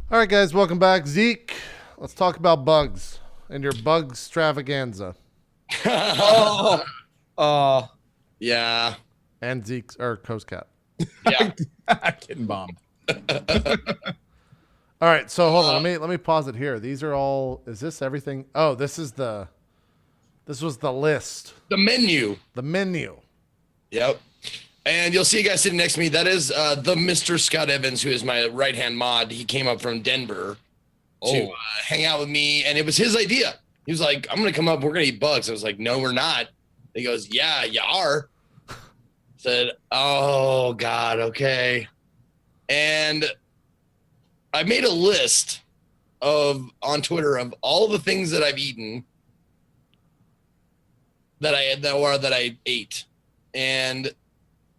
All right, guys, welcome back. Zeke, let's talk about bugs and your bug extravaganza. Oh, Yeah. And Zeke's or Cat. Yeah. Kitten bomb. All right, so hold on. Let me pause it here. These are all. Is this everything? Oh, this was the list, The menu. the menu. Yep. And you'll see a guy sitting next to me. That is the Mr. Scott Evans, who is my right-hand mod. He came up from Denver to hang out with me, and it was his idea. He was like, I'm going to come up. We're going to eat bugs. I was like, no, we're not. He goes, yeah, you are. Said, oh, God, okay. And I made a list on Twitter of all the things that I've eaten that I ate. And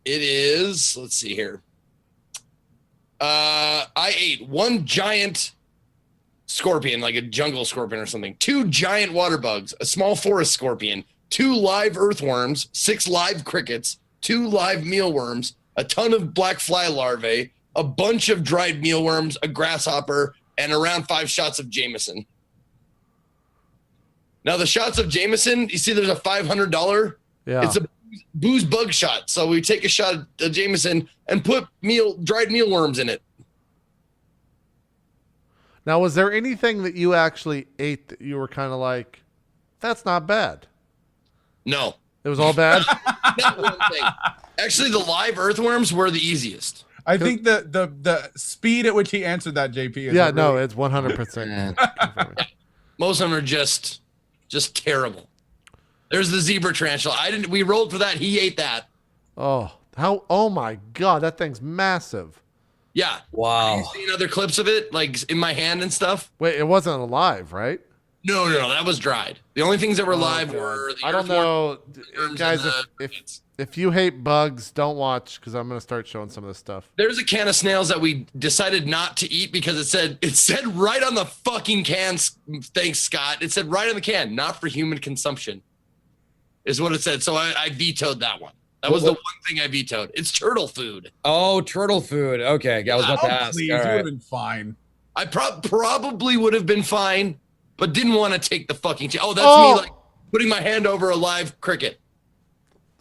it is, let's see here. I ate one giant scorpion, like a jungle scorpion or something, 2 giant water bugs, a small forest scorpion, 2 live earthworms, 6 live crickets, 2 live mealworms, a ton of black fly larvae, a bunch of dried mealworms, a grasshopper, and around 5 shots of Jameson. Now the shots of Jameson, you see there's a $500. Yeah. It's a booze bug shot. So we take a shot of Jameson and put dried mealworms in it. Now, was there anything that you actually ate that you were kind of like, that's not bad? No. It was all bad? Not one thing. Actually, the live earthworms were the easiest. I think the speed at which he answered that, JP. Is Yeah, no, it's 100%. Yeah. Most of them are just terrible. There's the zebra tarantula. We rolled for that. He ate that. Oh my God, that thing's massive. Yeah. Wow. Have you seen other clips of it, like in my hand and stuff? Wait, it wasn't alive, right? No, that was dried. The only things that were live were the I don't know, guys. If you hate bugs, don't watch because I'm gonna start showing some of this stuff. There's a can of snails that we decided not to eat because it said right on the fucking can. Thanks, Scott. It said right on the can, not for human consumption, is what it said. So I vetoed that one. That was the one thing I vetoed. It's turtle food. Oh, turtle food. Okay, I was about to ask. Please, All you would right. have been fine. I probably would have been fine, but didn't want to take the fucking. That's me like putting my hand over a live cricket.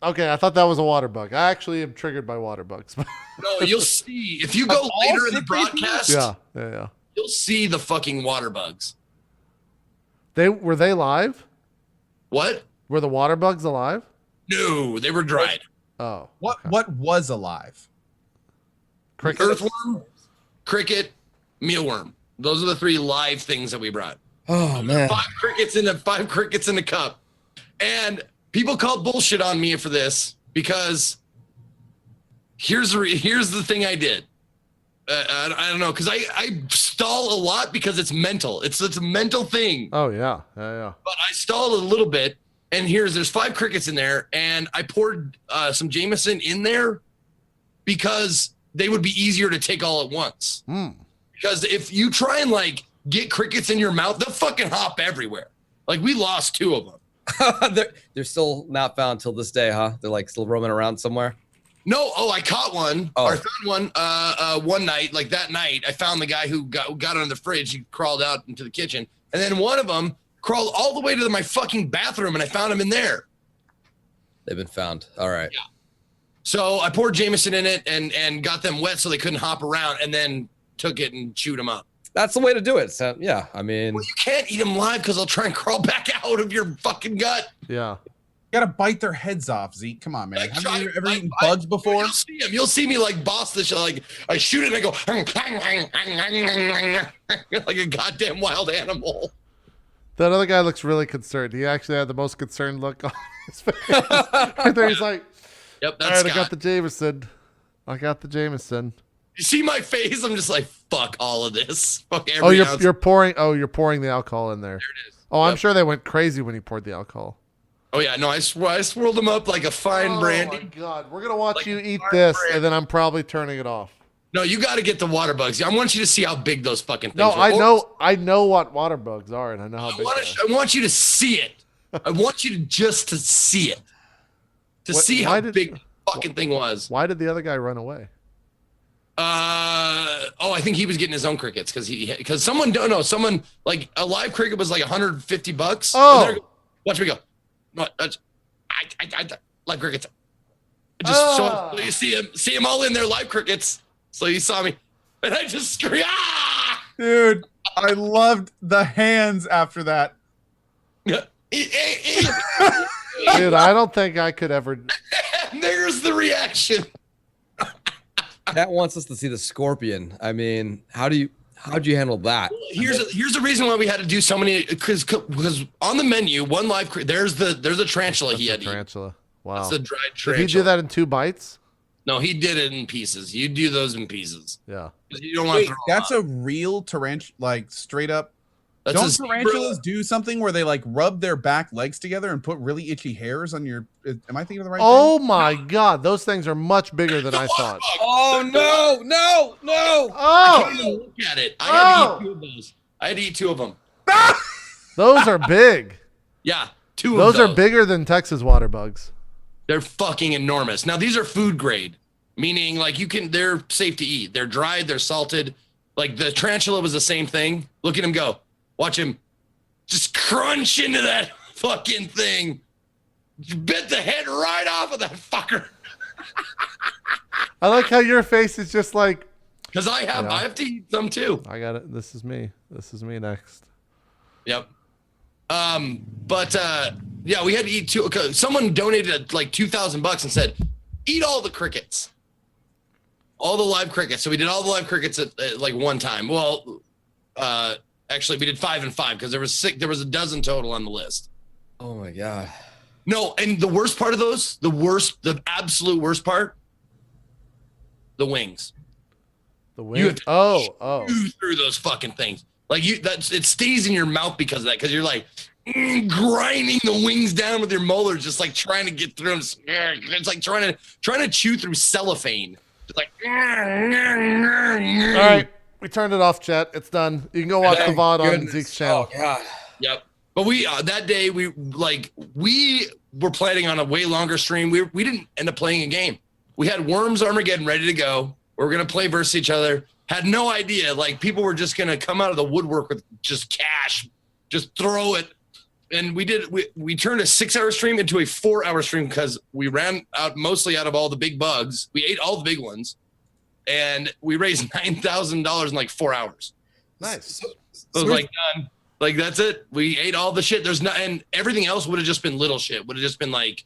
Okay, I thought that was a water bug. I actually am triggered by water bugs. No, you'll see if you go later in the broadcast. Yeah. You'll see the fucking water bugs. Were they live? What? Were the water bugs alive? No, they were dried. Oh. What okay. what was alive? Cricket? Earthworm, cricket, mealworm. Those are the 3 live things that we brought. Oh man. 5 crickets in a cup. And people called bullshit on me for this because here's the thing I did. I don't know, because I stall a lot because it's mental. It's a mental thing. Oh yeah. But I stalled a little bit. And there's 5 crickets in there, and I poured some Jameson in there because they would be easier to take all at once. Because if you try and like get crickets in your mouth, they'll fucking hop everywhere. Like we lost 2 of them. They're still not found till this day, huh? They're like still roaming around somewhere. No, I caught one. Oh. Or found one one night. Like that night, I found the guy who got under the fridge. He crawled out into the kitchen, and then one of them crawled all the way to my fucking bathroom, and I found him in there. They've been found. All right. Yeah. So I poured Jameson in it and got them wet so they couldn't hop around, and then took it and chewed them up. That's the way to do it. So, yeah, I mean. Well, you can't eat them live because they'll try and crawl back out of your fucking gut. Yeah. You gotta bite their heads off, Zeke. Come on, man. Have you ever eaten I- bugs before? You'll see me like boss this shit. Like I shoot it and I go like a goddamn wild animal. That other guy looks really concerned. He actually had the most concerned look on his face. Right there, he's like, Yep, all that's right, Scott. I got the Jameson. You see my face? I'm just like, fuck all of this. Fuck Oh, every ounce. you're pouring the alcohol in there. There it is. Oh, I'm Yep. sure they went crazy when he poured the alcohol. Oh yeah, no, I swirled them up like a fine brandy. Oh my God, we're gonna watch Like you eat fine this, brandy. and then I'm probably turning it off. No, you got to get the water bugs. I want you to see how big those fucking things No, are. I know what water bugs are, and I know how big they are. I want you to see it. I want you to just to see it. See how big the fucking thing was. Why did the other guy run away? I I think he was getting his own crickets because someone don't know. Someone like a live cricket was like $150. Oh, watch me go. No, I live crickets. Just so you see him all in there live crickets. So you saw me, and I just screamed. Ah! Dude, I loved the hands after that. dude, I don't think I could ever. There's the reaction. That wants us to see the scorpion. I mean, how'd you handle that? Here's the reason why we had to do so many because on the menu, one live there's a tarantula he had. Tarantula. Wow. That's the dried Did tarantula. he do that in 2 bites? No, he did it in pieces. You do those in pieces. Yeah. You don't want to throw That's them out. a real tarantula, like straight up. That's Don't a zebra. tarantulas do something where they like rub their back legs together and put really itchy hairs on your? Am I thinking of the right thing? Oh my God, those things are much bigger than I thought. Oh no! I Oh, can't even look at it. I had to eat 2 of those. I had to eat 2 of them. those are big. Yeah, 2 of Those those. are bigger than Texas water bugs. They're fucking enormous. Now these are food grade, meaning like they're safe to eat. They're dried, they're salted. Like the tarantula was the same thing. Look at him go. Watch him just crunch into that fucking thing. Bit the head right off of that fucker. I like how your face is just like, Because I have to eat some too. I got it. This is me. This is me next. Yep. But yeah, we had to eat 2. Okay, someone donated like $2,000 and said, eat all the crickets, all the live crickets. So we did all the live crickets at like one time. Well, actually, we did 5 and 5 because there was a dozen total on the list. Oh my God. No, and the worst part of those, the absolute worst part, the wings. The You wing. have to Oh. chew through those fucking things. Like it stays in your mouth because of that. Because you're like grinding the wings down with your molars, just like trying to get through them. It's like trying to chew through cellophane. Just like. All right, we turned it off, chat. It's done. You can go watch the VOD on Zeke's channel. Oh God. Yep. But we that day we were planning on a way longer stream. We didn't end up playing a game. We had Worms Armageddon ready to go. We were gonna play versus each other. Had no idea. Like people were just gonna come out of the woodwork with just cash, just throw it. And we turned a 6-hour stream into a 4-hour stream because we ran out mostly out of all the big bugs. We ate all the big ones, and we raised $9,000 in like 4 hours. Nice. So it was like done. Like that's it. We ate all the shit. There's not, and everything else would have just been little shit. Would have just been like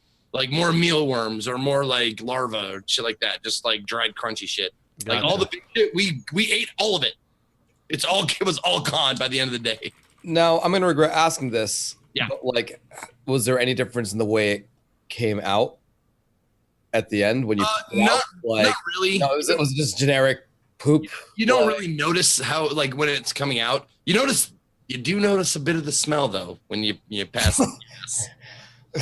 more mealworms or more like larvae or shit like that. Just like dried crunchy shit. Gotcha. Like all the big shit. We ate all of it. It was all gone by the end of the day. Now I'm gonna regret asking this. Yeah. But like, was there any difference in the way it came out at the end when you put it out? Not really. No, it was just generic poop. You don't really notice how like when it's coming out. You do notice a bit of the smell though when you pass the gas.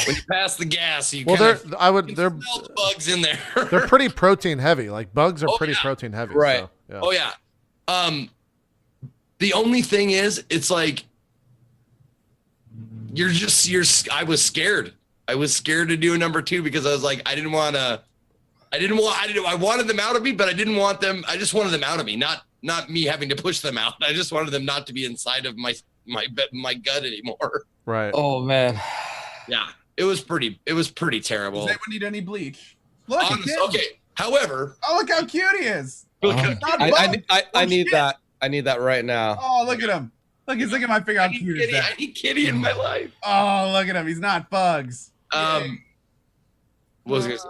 When you pass the gas, you Well, they're they're smell the bugs in there. they're pretty protein heavy. Like bugs are Oh, pretty yeah. protein heavy. Right. So, yeah. Oh yeah. The only thing is, it's like I was scared. I was scared to do a number 2 because I was like, I wanted them out of me, but I didn't want them. I just wanted them out of me, not me having to push them out. I just wanted them not to be inside of my gut anymore. Right. Oh man. Yeah, it was pretty terrible. Does anyone need any bleach? Look, Honest, okay. However, oh, look how cute he is. look Oh. at I need that. I need that right now. Oh, look at him. Look, he's looking at my finger. How cute is that? I need Kitty in my life. Oh, look at him. He's not bugs. What was I gonna say?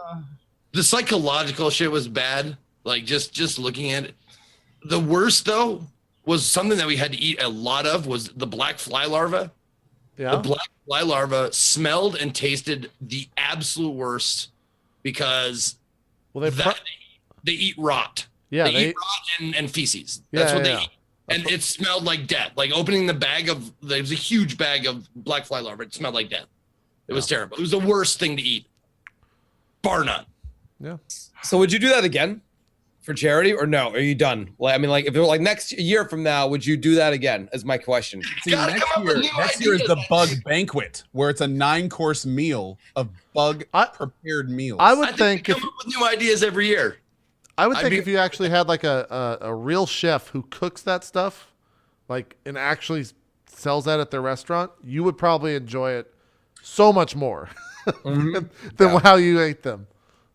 The psychological shit was bad. Like just looking at it. The worst though was something that we had to eat a lot of was the black fly larva. Yeah. The black fly larva smelled and tasted the absolute worst because Well, they eat rot. yeah. They eat rot and feces. Yeah, That's what yeah, they eat. And it smelled like death. Like opening the bag of, there was a huge bag of black fly larva. It smelled like death. It was terrible. It was the worst thing to eat. Bar none. Yeah. So would you do that again for charity or no? Are you done? Like, I mean, like if it were like next year from now, would you do that again? Is my question. See, Gotta next come up with year, new next year is the ideas. bug banquet, where it's a 9-course meal of bug prepared meals. I I would think think we if come up with new ideas every year. I would think if you actually had like a real chef who cooks that stuff, like and actually sells that at their restaurant, you would probably enjoy it so much more than how you ate them.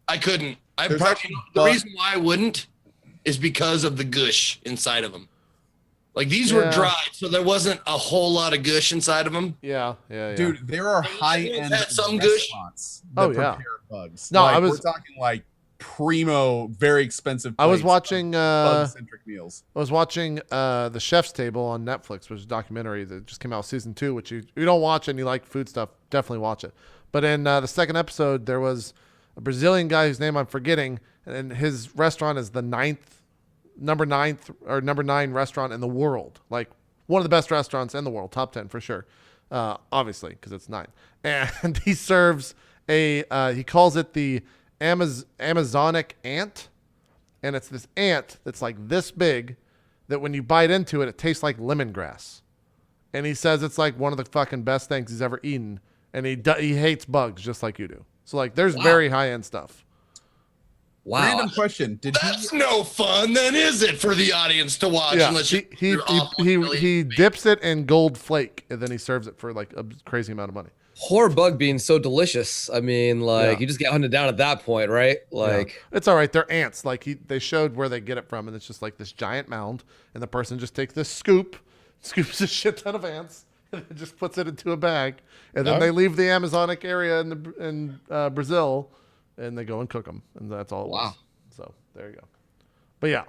I couldn't. The reason why I wouldn't is because of the gush inside of them. Like these were dry, so there wasn't a whole lot of gush inside of them. Yeah. Dude, there are high-end some restaurants that prepare bugs. No, like, we're talking like primo, very expensive. I was watching bug-centric meals. I was watching The Chef's Table on Netflix, which is a documentary that just came out season 2, which you don't watch and you like food stuff, definitely watch it. But in the second episode, there was a Brazilian guy whose name I'm forgetting, and his restaurant is the number 9 restaurant in the world. Like one of the best restaurants in the world, top 10 for sure. Obviously, because it's 9. And he serves he calls it the Amazonic ant. And it's this ant that's like this big that when you bite into it, it tastes like lemongrass. And he says it's like one of the fucking best things he's ever eaten. And he hates bugs just like you do. So like there's very high-end stuff. Wow. Random question. That's no fun then, is it, for the audience to watch? Yeah. Unless he dips it in gold flake and then he serves it for like a crazy amount of money. Poor bug being so delicious. I mean, like you just get hunted down at that point, right? Like it's all right. They're ants. Like they showed where they get it from, and it's just like this giant mound, and the person just takes this scoops a shit ton of ants, and then just puts it into a bag, and then they leave the Amazonic area in Brazil, and they go and cook them, and that's all. Wow. So there you go. But yeah,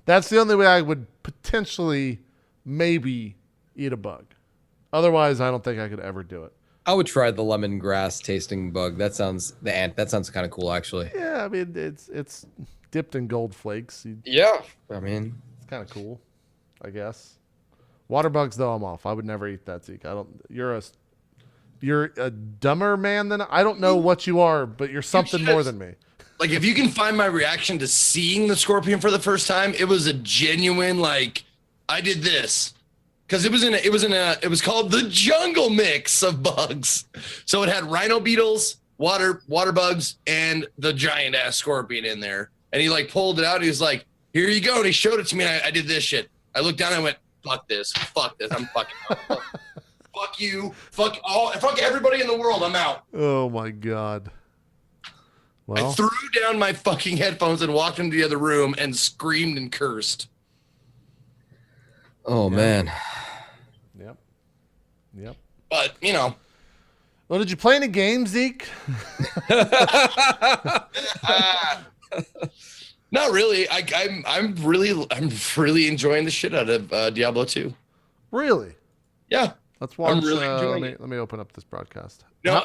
that's the only way I would potentially maybe eat a bug. Otherwise, I don't think I could ever do it. I would try the lemongrass tasting bug. That sounds kind of cool, actually. Yeah, I mean it's dipped in gold flakes. Yeah, I mean it's kind of cool, I guess. Water bugs though, I'm off. I would never eat that, Zeke. You're a dumber man than I don't know what you are, but you're something more than me. Like if you can find my reaction to seeing the scorpion for the first time, it was a genuine like I did this. Because it was called the jungle mix of bugs. So it had rhino beetles, water bugs, and the giant ass scorpion in there. And he like pulled it out. And he was like, "Here you go." And he showed it to me. And I did this shit. I looked down and I went, "Fuck this. I'm fucking out. Fuck you. Fuck everybody in the world. I'm out." Oh my god. Well, I threw down my fucking headphones and walked into the other room and screamed and cursed. oh man. Yep. But you know. Well, did you play any games, Zeke? Not really. I'm really enjoying the shit out of Diablo 2. Really? Yeah. Let's watch. I'm really enjoying it. Let me open up this broadcast. No,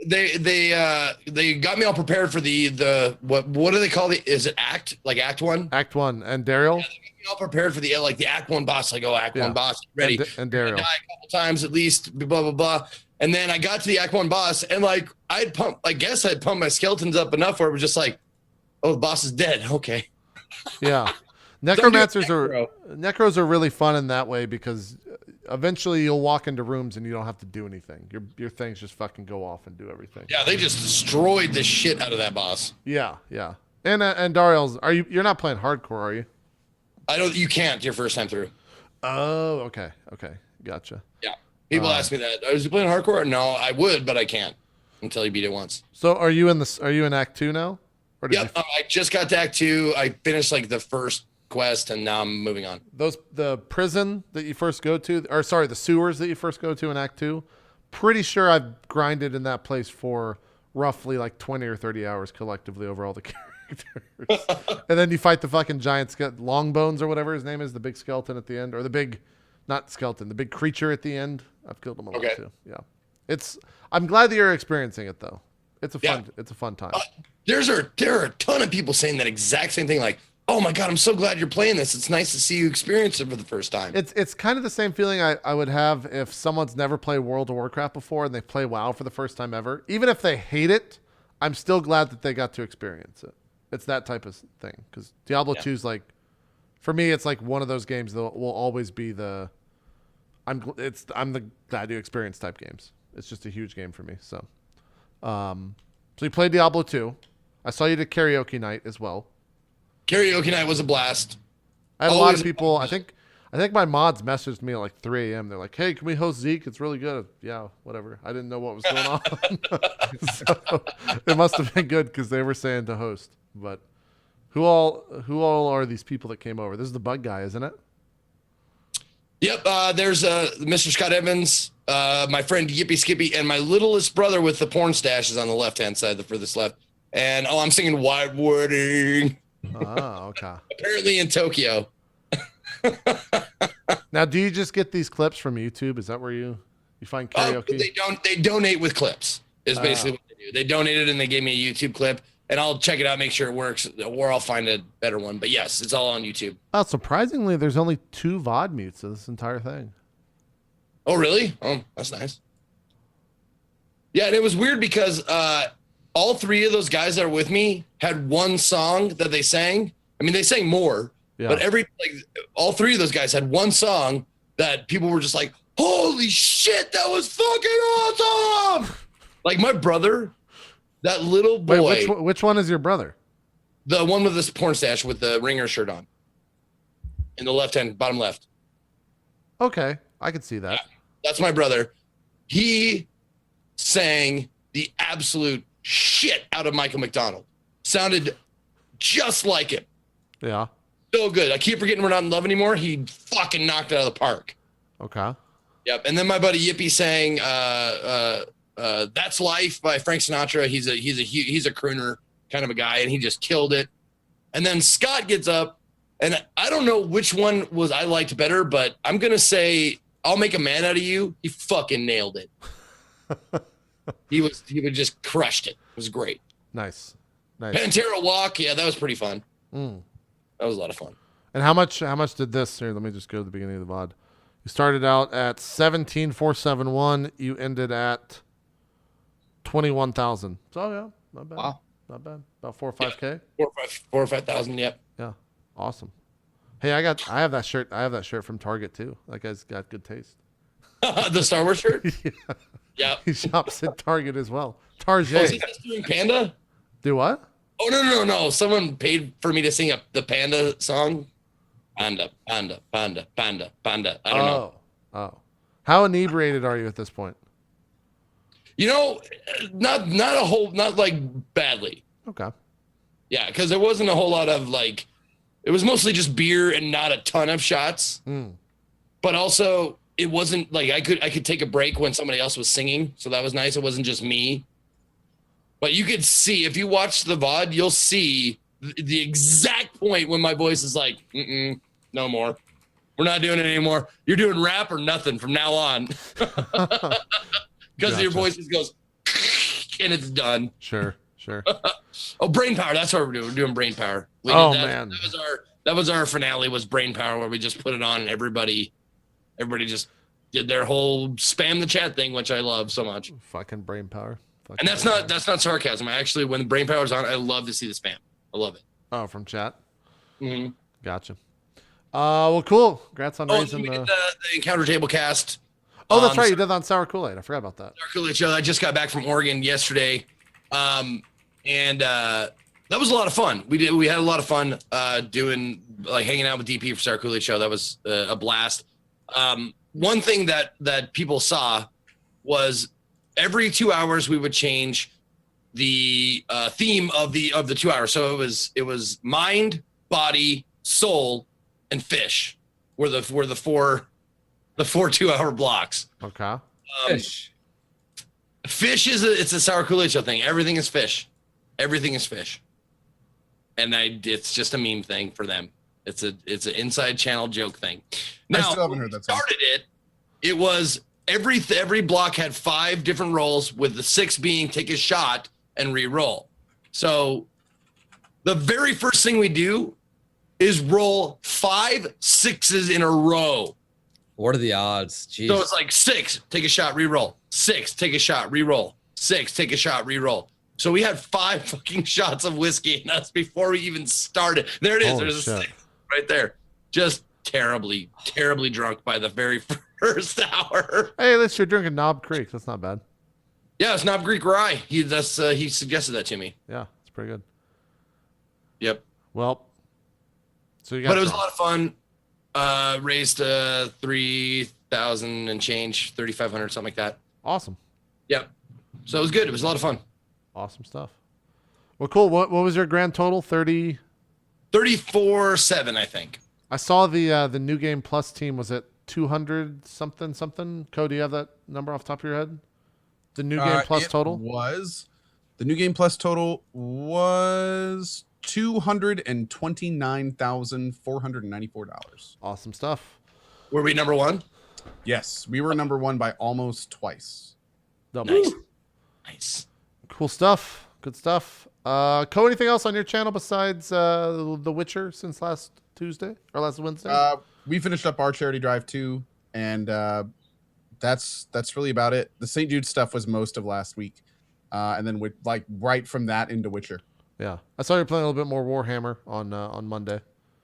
they got me all prepared for the what do they call is it Act 1? Act 1 and Daryl. Yeah, they got me all prepared for the Act 1 boss. Like, Act 1 boss, ready. And Daryl. Die a couple times at least. Blah blah blah. And then I got to the Act 1 boss, and like I'd pumped my skeletons up enough where it was just like, oh, the boss is dead. Okay. Yeah. Necros are really fun in that way because eventually you'll walk into rooms and you don't have to do anything. Your things just fucking go off and do everything. Yeah, they just destroyed the shit out of that boss. Yeah. And Daryl's, you're not playing hardcore, are you? You can't your first time through. Oh, okay. Gotcha. Yeah. People ask me that. Is you playing hardcore? No, I would, but I can't until you beat it once. So are you in Act 2 now? Yep. I just got to Act 2. I finished like the first quest and now I'm moving on. The prison that you first go to, the sewers that you first go to in Act 2, pretty sure I've grinded in that place for roughly like 20 or 30 hours collectively over all the characters. And then you fight the fucking giant long bones or whatever his name is, the big skeleton at the end, or the big creature at the end. I've killed him a lot too. Yeah. I'm glad that you're experiencing it though. It's a fun time. There are a ton of people saying that exact same thing. Like, oh my God, I'm so glad you're playing this. It's nice to see you experience it for the first time. It's kind of the same feeling I would have if someone's never played World of Warcraft before and they play WoW for the first time ever. Even if they hate it, I'm still glad that they got to experience it. It's that type of thing. Because Diablo 2 is like, for me, it's like one of those games that will always be I'm the glad you experience type games. It's just a huge game for me. So you played Diablo 2. I saw you did karaoke night as well. Karaoke night was a blast. I had a lot Always of people. I think my mods messaged me at like 3 a.m. They're like, "Hey, can we host Zeke? It's really good." Yeah, whatever. I didn't know what was going on, so it must have been good because they were saying to host. But who all are these people that came over? This is the bug guy, isn't it? Yep. There's Mr. Scott Evans, my friend Yippee Skippy, and my littlest brother with the porn stash is on the left-hand side, the furthest left. And I'm singing White Wedding. Oh, okay. Apparently in Tokyo. Now, do you just get these clips from YouTube? Is that where you find karaoke? They donate with clips. Is basically what they do. They donated and they gave me a YouTube clip, and I'll check it out, make sure it works, or I'll find a better one. But yes, it's all on YouTube. Oh, surprisingly, there's only 2 VOD mutes of this entire thing. Oh, really? Oh, that's nice. Yeah, and it was weird because all 3 of those guys that are with me had one song that they sang. I mean, they sang more, but all 3 of those guys had one song that people were just like, "Holy shit, that was fucking awesome!" Like my brother, that little boy. Wait, which one is your brother? The one with this porn stash with the ringer shirt on, in the left hand, bottom left. Okay, I could see that. Yeah, that's my brother. He sang the absolute shit out of Michael McDonald. Sounded just like him. Yeah. So good. I keep forgetting we're not in love anymore. He fucking knocked it out of the park. Okay. Yep. And then my buddy Yippee sang "That's Life" by Frank Sinatra. He's a crooner kind of a guy, and he just killed it. And then Scott gets up, and I don't know which one was I liked better, but I'm gonna say "I'll Make a Man Out of You." He fucking nailed it. He would just crushed it. It was great. Nice. Pantera Walk. Yeah, that was pretty fun. Mm. That was a lot of fun. And how much did this here? Let me just go to the beginning of the VOD. You started out at 17,471. You ended at 21,000. So yeah, not bad. Wow. Not bad. About 4 or 5K. 4 or 5,000. Yep. Yeah. Awesome. Hey, I have that shirt. I have that shirt from Target too. That guy's got good taste. The Star Wars shirt. Yeah. Yeah. He shops at Target as well. Oh, is Target. he just doing Panda? Do what? Oh no! Someone paid for me to sing the Panda song. Panda, panda, panda, panda, panda. I don't know. Oh. How inebriated are you at this point? You know, not like badly. Okay. Yeah, because there wasn't a whole lot of like. It was mostly just beer and not a ton of shots. Mm. But also, it wasn't like I could take a break when somebody else was singing, so that was nice. It wasn't just me. But you could see, if you watch the VOD, you'll see the exact point when my voice is like, no more. We're not doing it anymore. You're doing rap or nothing from now on. Because your voice just goes, and it's done. Sure. Oh, brain power. That's what we're doing. We're doing brain power. Man. That was our finale, was brain power, where we just put it on and everybody just did their whole spam the chat thing, which I love so much. Fucking brain power. And that's not sarcasm. I actually, when brain power's on, I love to see the spam. I love it. Oh, from chat. Mm-hmm. Gotcha. Well, cool. Congrats on raising we the... did the Encounter Table cast. Oh, that's right. You did that on Sour Kool-Aid. I forgot about that. Sour Kool-Aid show. I just got back from Oregon yesterday, and that was a lot of fun. We had a lot of fun doing, like, hanging out with DP for Sour Kool-Aid show. That was a blast. One thing that people saw was every 2 hours we would change the theme of the 2 hours. So it was mind, body, soul, and fish were the 4 2-hour blocks. Okay. Fish it's a Sour Kool-Aid show thing. Everything is fish. Everything is fish. And it's just a meme thing for them. It's an inside channel joke thing. Now, I still haven't heard that song. It was every block had 5 different rolls, with the 6th being take a shot and re-roll. So the very first thing we do is roll 5 6s in a row. What are the odds? Jeez. So it's like 6, take a shot, re-roll. 6, take a shot, re-roll. 6, take a shot, re-roll. So we had 5 fucking shots of whiskey in us before we even started. There it is. Holy There's shit. a 6 right there. Just terribly drunk by the very first hour. Hey, at least you're drinking Knob Creek. That's not bad. Yeah, it's not Greek rye. He suggested that to me. Yeah, it's pretty good. Yep. Well, So you got But it was a lot of fun. Raised 3,000 and change, 3,500, something like that. awesome. Yep. So it was good. It was a lot of fun. Awesome stuff. Well, cool. What was your grand total? 30. 34-7, I think. I saw the New Game Plus team was at 200 something. Cody, you have that number off the top of your head? The New Game Plus total? The New Game Plus total was $229,494. Awesome stuff. Were we number one? Yes, we were number one by almost twice. Double. Nice. Nice. Cool stuff. Good stuff. Co, anything else on your channel besides The Witcher since last Tuesday or last Wednesday? We finished up our charity drive too, and that's really about it. The St. Jude stuff was most of last week, and then with like right from that into Witcher. Yeah, I saw you playing a little bit more Warhammer on Monday.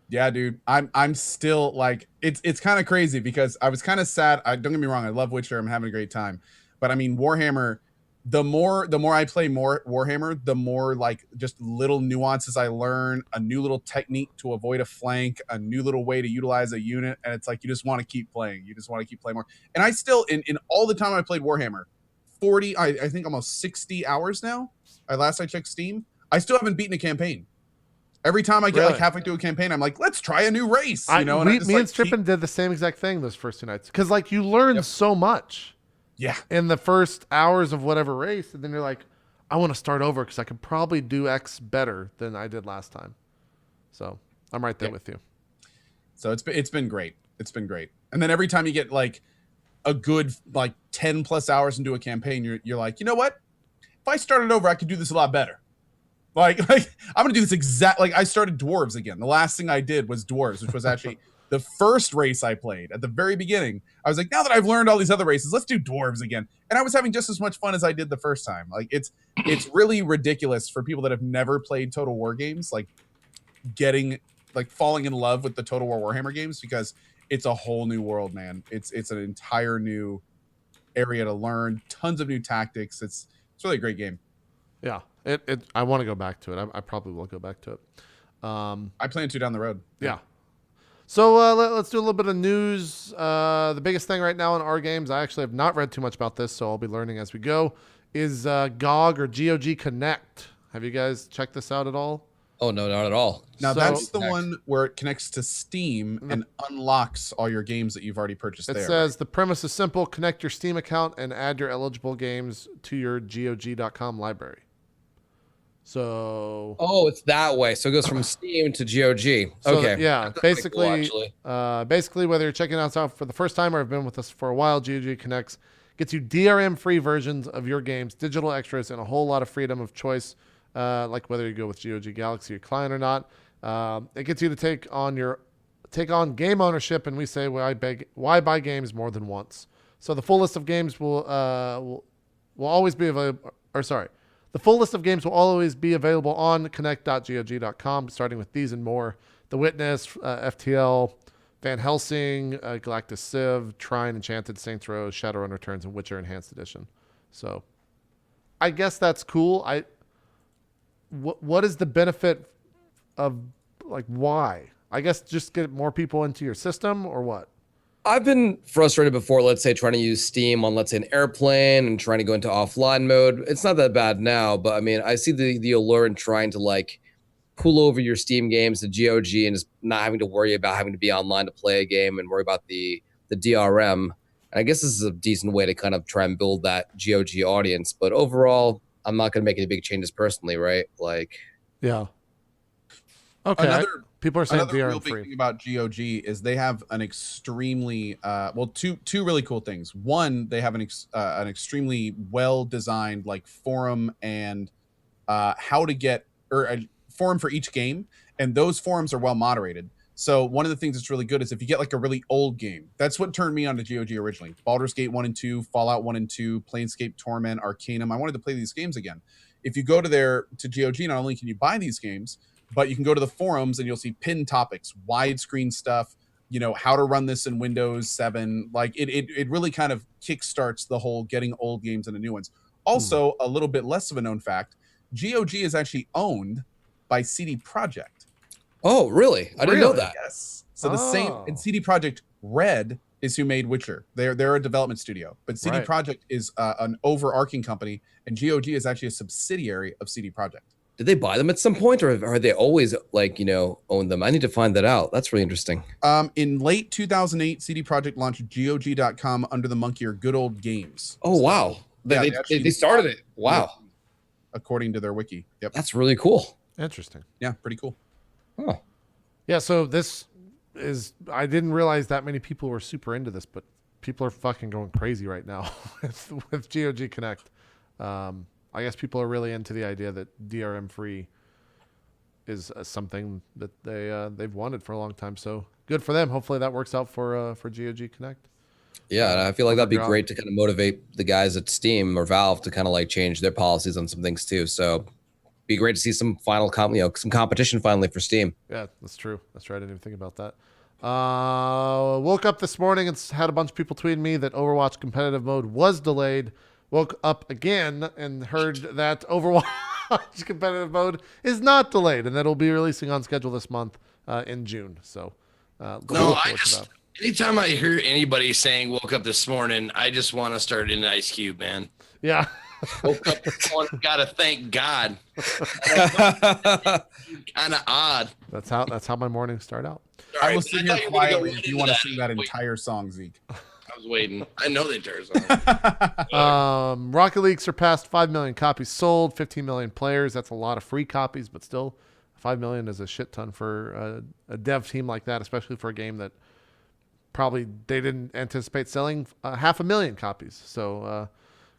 Yeah, dude, I'm still like it's kind of crazy because I was kind of sad. Don't get me wrong, I love Witcher. I'm having a great time, but I mean Warhammer. The more I play more Warhammer, the more like just little nuances I learn, a new little technique to avoid a flank, a new little way to utilize a unit, and it's like you just want to keep playing. You just want to keep playing more. And I still, in all the time I played Warhammer, 40, I think almost 60 hours now. Last I checked Steam, I still haven't beaten a campaign. Every time I get like halfway through a campaign, I'm like, let's try a new race. You know, me and Strippin did the same exact thing those first 2 nights because like you learn so much. Yeah. In the first hours of whatever race, and then you're like, I want to start over because I could probably do X better than I did last time. So I'm right there with you. So it's been great. It's been great. And then every time you get like a good like 10 plus hours into a campaign, you're like, you know what? If I started over, I could do this a lot better. Like I'm gonna do this I started dwarves again. The last thing I did was dwarves, which was actually the first race I played at the very beginning. I was like, now that I've learned all these other races, let's do dwarves again. And I was having just as much fun as I did the first time. Like it's really ridiculous for people that have never played Total War games, like falling in love with the Total War Warhammer games because it's a whole new world, man. It's an entire new area to learn, tons of new tactics. It's really a great game. Yeah. I want to go back to it. I probably will go back to it. I plan to down the road. Yeah. So let's do a little bit of news. The biggest thing right now in our games, I actually have not read too much about this, so I'll be learning as we go, is GOG or GOG Connect. Have you guys checked this out at all? Oh, no, not at all. Now, that's the one where it connects to Steam and unlocks all your games that you've already purchased there. It says the premise is simple. Connect your Steam account and add your eligible games to your GOG.com library. So it's that way. So it goes from Steam to GOG. So, okay. yeah, basically, cool, basically, whether you're checking us out for the first time or have been with us for a while, GOG Connects gets you DRM-free versions of your games, digital extras, and a whole lot of freedom of choice, like whether you go with GOG Galaxy or client or not. It gets you to take on game ownership, and we say why buy games more than once. So the full list of games will always be available. The full list of games will always be available on connect.gog.com, starting with these and more: The Witness, FTL, Van Helsing, Galactus Civ, Trine, Enchanted, Saints Row, Shadowrun Returns, and Witcher Enhanced Edition. So I guess that's cool. What is the benefit of, like, why? I guess just get more people into your system or what? I've been frustrated before, let's say, trying to use Steam on, let's say, an airplane and trying to go into offline mode. It's not that bad now, but I mean, I see the allure in trying to like pull over your Steam games to GOG and just not having to worry about having to be online to play a game and worry about the DRM. And I guess this is a decent way to kind of try and build that GOG audience. But overall, I'm not going to make any big changes personally, right? Like, yeah. Okay. People are saying another real DRM free. big thing about GOG is they have an extremely two really cool things. One, they have an extremely well designed like forum and how to get a forum for each game, and those forums are well moderated. So one of the things that's really good is if you get like a really old game, that's what turned me on to GOG originally. Baldur's Gate 1 and 2, Fallout 1 and 2, Planescape Torment, Arcanum. I wanted to play these games again. If you go to GOG, not only can you buy these games, but you can go to the forums and you'll see pinned topics, widescreen stuff, you know, how to run this in Windows 7. Like it really kind of kickstarts the whole getting old games into new ones. Also, a little bit less of a known fact, GOG is actually owned by CD Projekt. Oh, really? I didn't know Really? that. Yes. So the same, Oh. and CD Projekt Red is who made Witcher. They're a development studio, but CD Right. Projekt is an overarching company, and GOG is actually a subsidiary of CD Projekt. Did they buy them at some point, or are they always like own them? I need to find that out. That's really interesting. In late 2008, CD Projekt launched GOG.com under the moniker Good Old Games. Oh wow, Yeah, they started it. Wow, according to their wiki. Yep. that's really cool. Interesting. Yeah, pretty cool. Oh, Yeah, so this is, I didn't realize that many people were super into this, but people are fucking going crazy right now with GOG Connect. I guess people are really into the idea that DRM free is something that they've wanted for a long time. So good for them. Hopefully that works out for GOG Connect. yeah, and I feel like that'd be Overground. great to kind of motivate the guys at Steam or Valve to kind of like change their policies on some things too. So, be great to see some final some competition finally for Steam. Yeah, that's true. That's right. I didn't even think about that. Woke up this morning and had a bunch of people tweeting me that Overwatch competitive mode was delayed. Woke up again and heard that Overwatch competitive mode is not delayed and that it'll be releasing on schedule this month in June. So, anytime I hear anybody saying woke up this morning, I just want to start in Ice Cube, man. Yeah. Woke up this morning, gotta thank God. Kind of odd. That's how my mornings start out. I will sit here quietly if you want to sing that entire song, Zeke. I was waiting. I know the entire song. Rocket League surpassed 5 million copies sold, 15 million players. That's a lot of free copies, but still 5 million is a shit ton for a dev team like that, especially for a game that probably they didn't anticipate selling 500,000 copies. So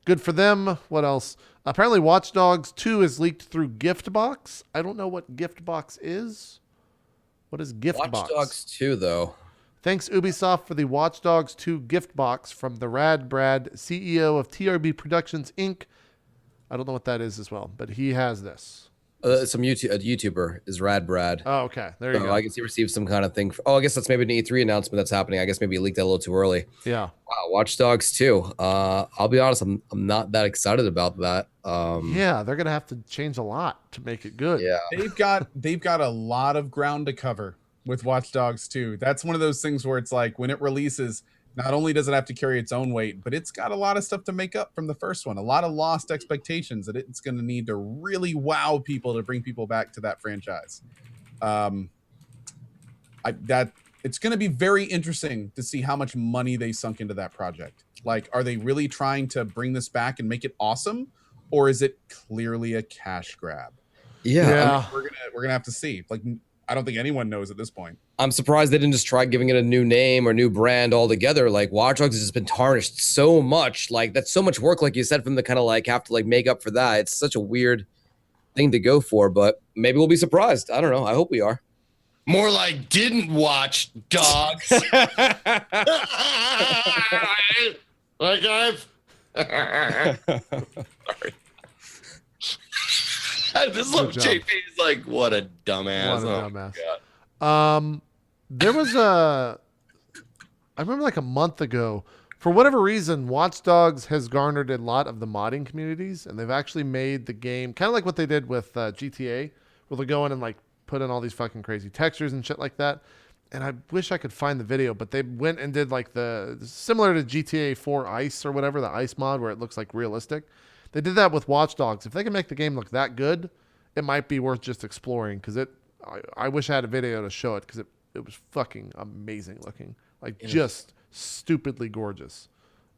good for them. What else? Apparently Watch Dogs 2 is leaked through Giftbox. I don't know what Giftbox is. What is Giftbox? Watch Dogs 2, though. Thanks Ubisoft for the Watch Dogs 2 gift box from the Rad Brad, CEO of TRB Productions Inc. I don't know what that is as well, but he has this. A YouTuber is Rad Brad. Oh, okay. There you go. I guess he received some kind of thing. I guess that's maybe an E3 announcement that's happening. I guess maybe he leaked that a little too early. Yeah. Wow, Watch Dogs 2. I'll be honest, I'm not that excited about that. Yeah, they're gonna have to change a lot to make it good. Yeah. They've got a lot of ground to cover with Watch Dogs 2. That's one of those things where it's like when it releases, not only does it have to carry its own weight, but it's got a lot of stuff to make up from the first one. A lot of lost expectations that it's going to need to really wow people to bring people back to that franchise. It's going to be very interesting to see how much money they sunk into that project. Like, are they really trying to bring this back and make it awesome, or is it clearly a cash grab? Yeah. I mean, we're gonna have to see. Like, I don't think anyone knows at this point. I'm surprised they didn't just try giving it a new name or new brand altogether. Like Watch Dogs has just been tarnished so much. Like that's so much work, like you said, from the kind of like have to like make up for that. It's such a weird thing to go for, but maybe we'll be surprised. I don't know. I hope we are. More like didn't watch dogs. Like I've sorry. This little JP is like, what a dumbass. What a dumbass. There was I remember like a month ago, for whatever reason, Watch Dogs has garnered a lot of the modding communities, and they've actually made the game kind of like what they did with GTA, where they go in and like put in all these fucking crazy textures and shit like that. And I wish I could find the video, but they went and did like the similar to GTA 4 Ice or whatever, the Ice mod where it looks like realistic. They did that with Watch Dogs. If they can make the game look that good, it might be worth just exploring, because I wish I had a video to show it, because it was fucking amazing looking, like just stupidly gorgeous.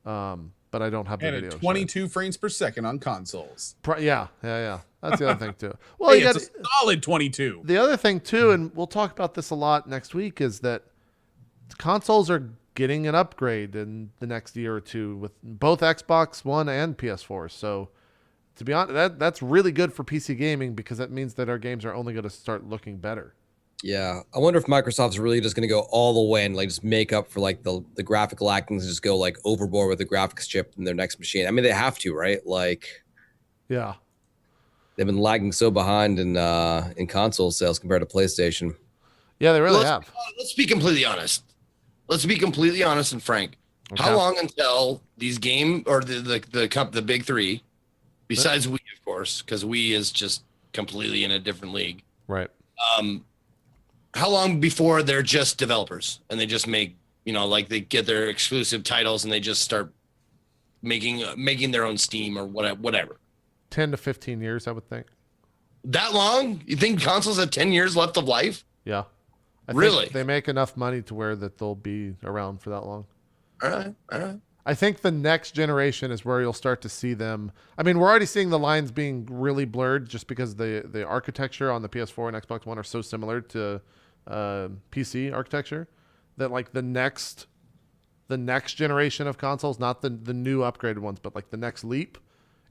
But I don't have the and video. At 22 frames per second on consoles. Yeah. That's the other thing too. Well, Hey, it's a solid 22. The other thing too, and we'll talk about this a lot next week, is that consoles are getting an upgrade in the next year or two with both Xbox One and PS4. So to be honest, that's really good for PC gaming, because that means that our games are only going to start looking better. Yeah, I wonder if Microsoft's really just going to go all the way and like just make up for like the graphical acting and just go like overboard with the graphics chip in their next machine. I mean, they have to, right? Like, yeah, they've been lagging so behind in console sales compared to PlayStation. Yeah, they really have. Let's be completely honest. Let's be completely honest and frank. Okay. How long until these game or the big three, besides Wii, of course, because Wii is just completely in a different league, right? how long before they're just developers and they just make, you know, like they get their exclusive titles and they just start making their own Steam or whatever? 10 to 15 years, I would think. That long? You think consoles have 10 years left of life? Yeah. I Really? think they make enough money to where that they'll be around for that long. All right. I think the next generation is where you'll start to see them. I mean, we're already seeing the lines being really blurred just because the architecture on the PS4 and Xbox One are so similar to PC architecture that like the next generation of consoles, not the new upgraded ones, but like the next leap,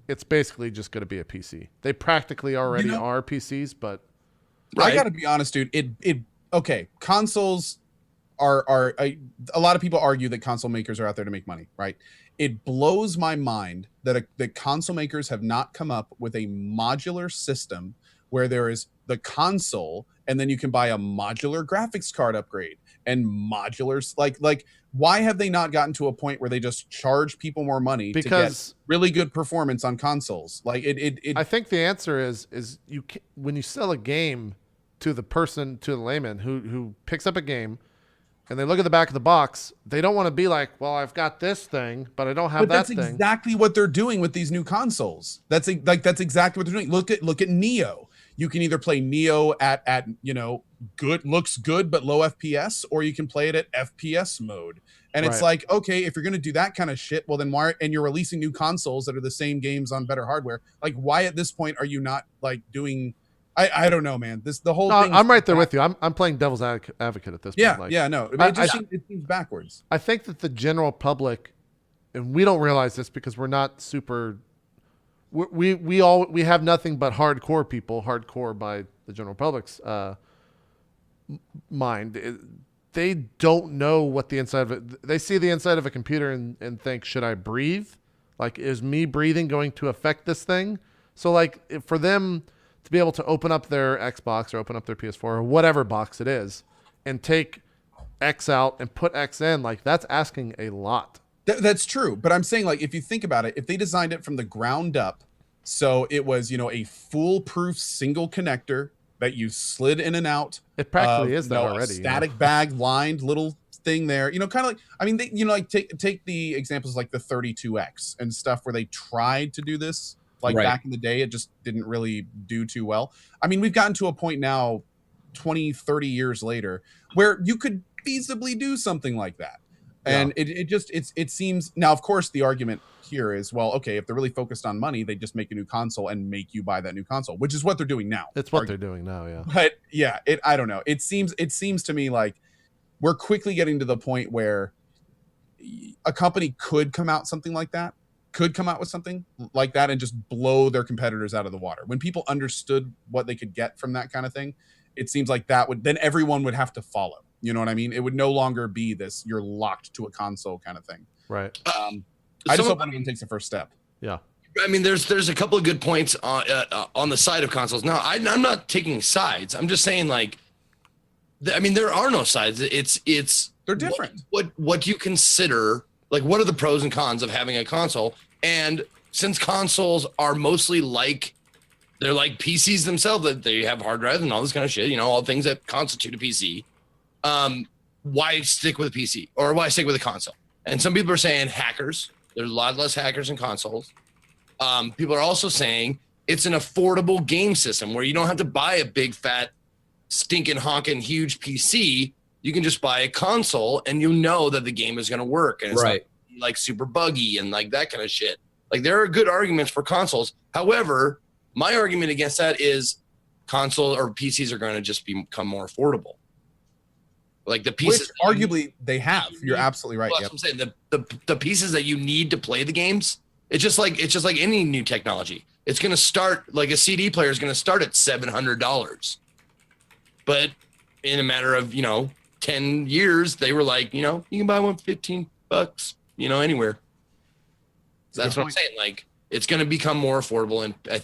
it's basically just going to be a PC. They practically already are PCs, but I got to be honest, dude. Okay, consoles are a lot of people argue that console makers are out there to make money, right? It blows my mind that that console makers have not come up with a modular system where there is the console and then you can buy a modular graphics card upgrade and modulars like why have they not gotten to a point where they just charge people more money to get really good performance on consoles? Like I think the answer is you can, when you sell a game to the layman who picks up a game and they look at the back of the box, they don't want to be like, well, I've got this thing, but I don't have that thing. That's exactly what they're doing with these new consoles. That's exactly what they're doing. Look at Neo. You can either play Neo at looks good but low FPS, or you can play it at FPS mode. And it's like, okay, if you're gonna do that kind of shit, well then and you're releasing new consoles that are the same games on better hardware. Like, why at this point are you not like doing? I don't know, man. The whole thing. I'm right there with you. I'm playing devil's advocate at this point. No. It seems backwards. I think that the general public, and we don't realize this because we're not super. We have nothing but hardcore people, hardcore by the general public's mind. They don't know what the inside of it. They see the inside of a computer and think, should I breathe? Like, is me breathing going to affect this thing? So like for them to be able to open up their Xbox or open up their PS4 or whatever box it is and take X out and put X in, like that's asking a lot. That's true. But I'm saying, like, if you think about it, if they designed it from the ground up, so it was, a foolproof single connector that you slid in and out. It practically is that already. A static bag lined little thing there, kind of like, I mean, take the examples like the 32X and stuff where they tried to do this. Like back in the day, it just didn't really do too well. I mean, we've gotten to a point now, 20, 30 years later, where you could feasibly do something like that. And it seems now, of course, the argument here is, well, okay, if they're really focused on money, they just make a new console and make you buy that new console, which is what they're doing now. It's what they're doing now, yeah. But yeah, I don't know. It seems to me like we're quickly getting to the point where a company could come out with something like that and just blow their competitors out of the water. When people understood what they could get from that kind of thing, it seems like then everyone would have to follow. You know what I mean? It would no longer be this you're locked to a console kind of thing. Right. I just hope one of them takes the first step. Yeah. I mean, there's a couple of good points on the side of consoles. Now, I'm not taking sides. I'm just saying, like, I mean, there are no sides. They're different. What do you consider? Like, what are the pros and cons of having a console? And since consoles are mostly they're like PCs themselves, that they have hard drives and all this kind of shit, all things that constitute a PC. Why stick with a PC or why stick with a console? And some people are saying hackers. There's a lot less hackers in consoles. People are also saying it's an affordable game system where you don't have to buy a big, fat, stinking, honking, huge PC. You can just buy a console and you know that the game is going to work. And it's not like super buggy and like that kind of shit. Like, there are good arguments for consoles. However, my argument against that is console or PCs are going to just become more affordable. Like the pieces, which arguably they have. You're absolutely right. Well, that's what I'm saying. The pieces that you need to play the games, it's just like any new technology. It's going to start, like a CD player is going to start at $700, but in a matter of 10 years, they were like, you can buy one for $15, anywhere. That's what I'm saying. Like, it's going to become more affordable, and I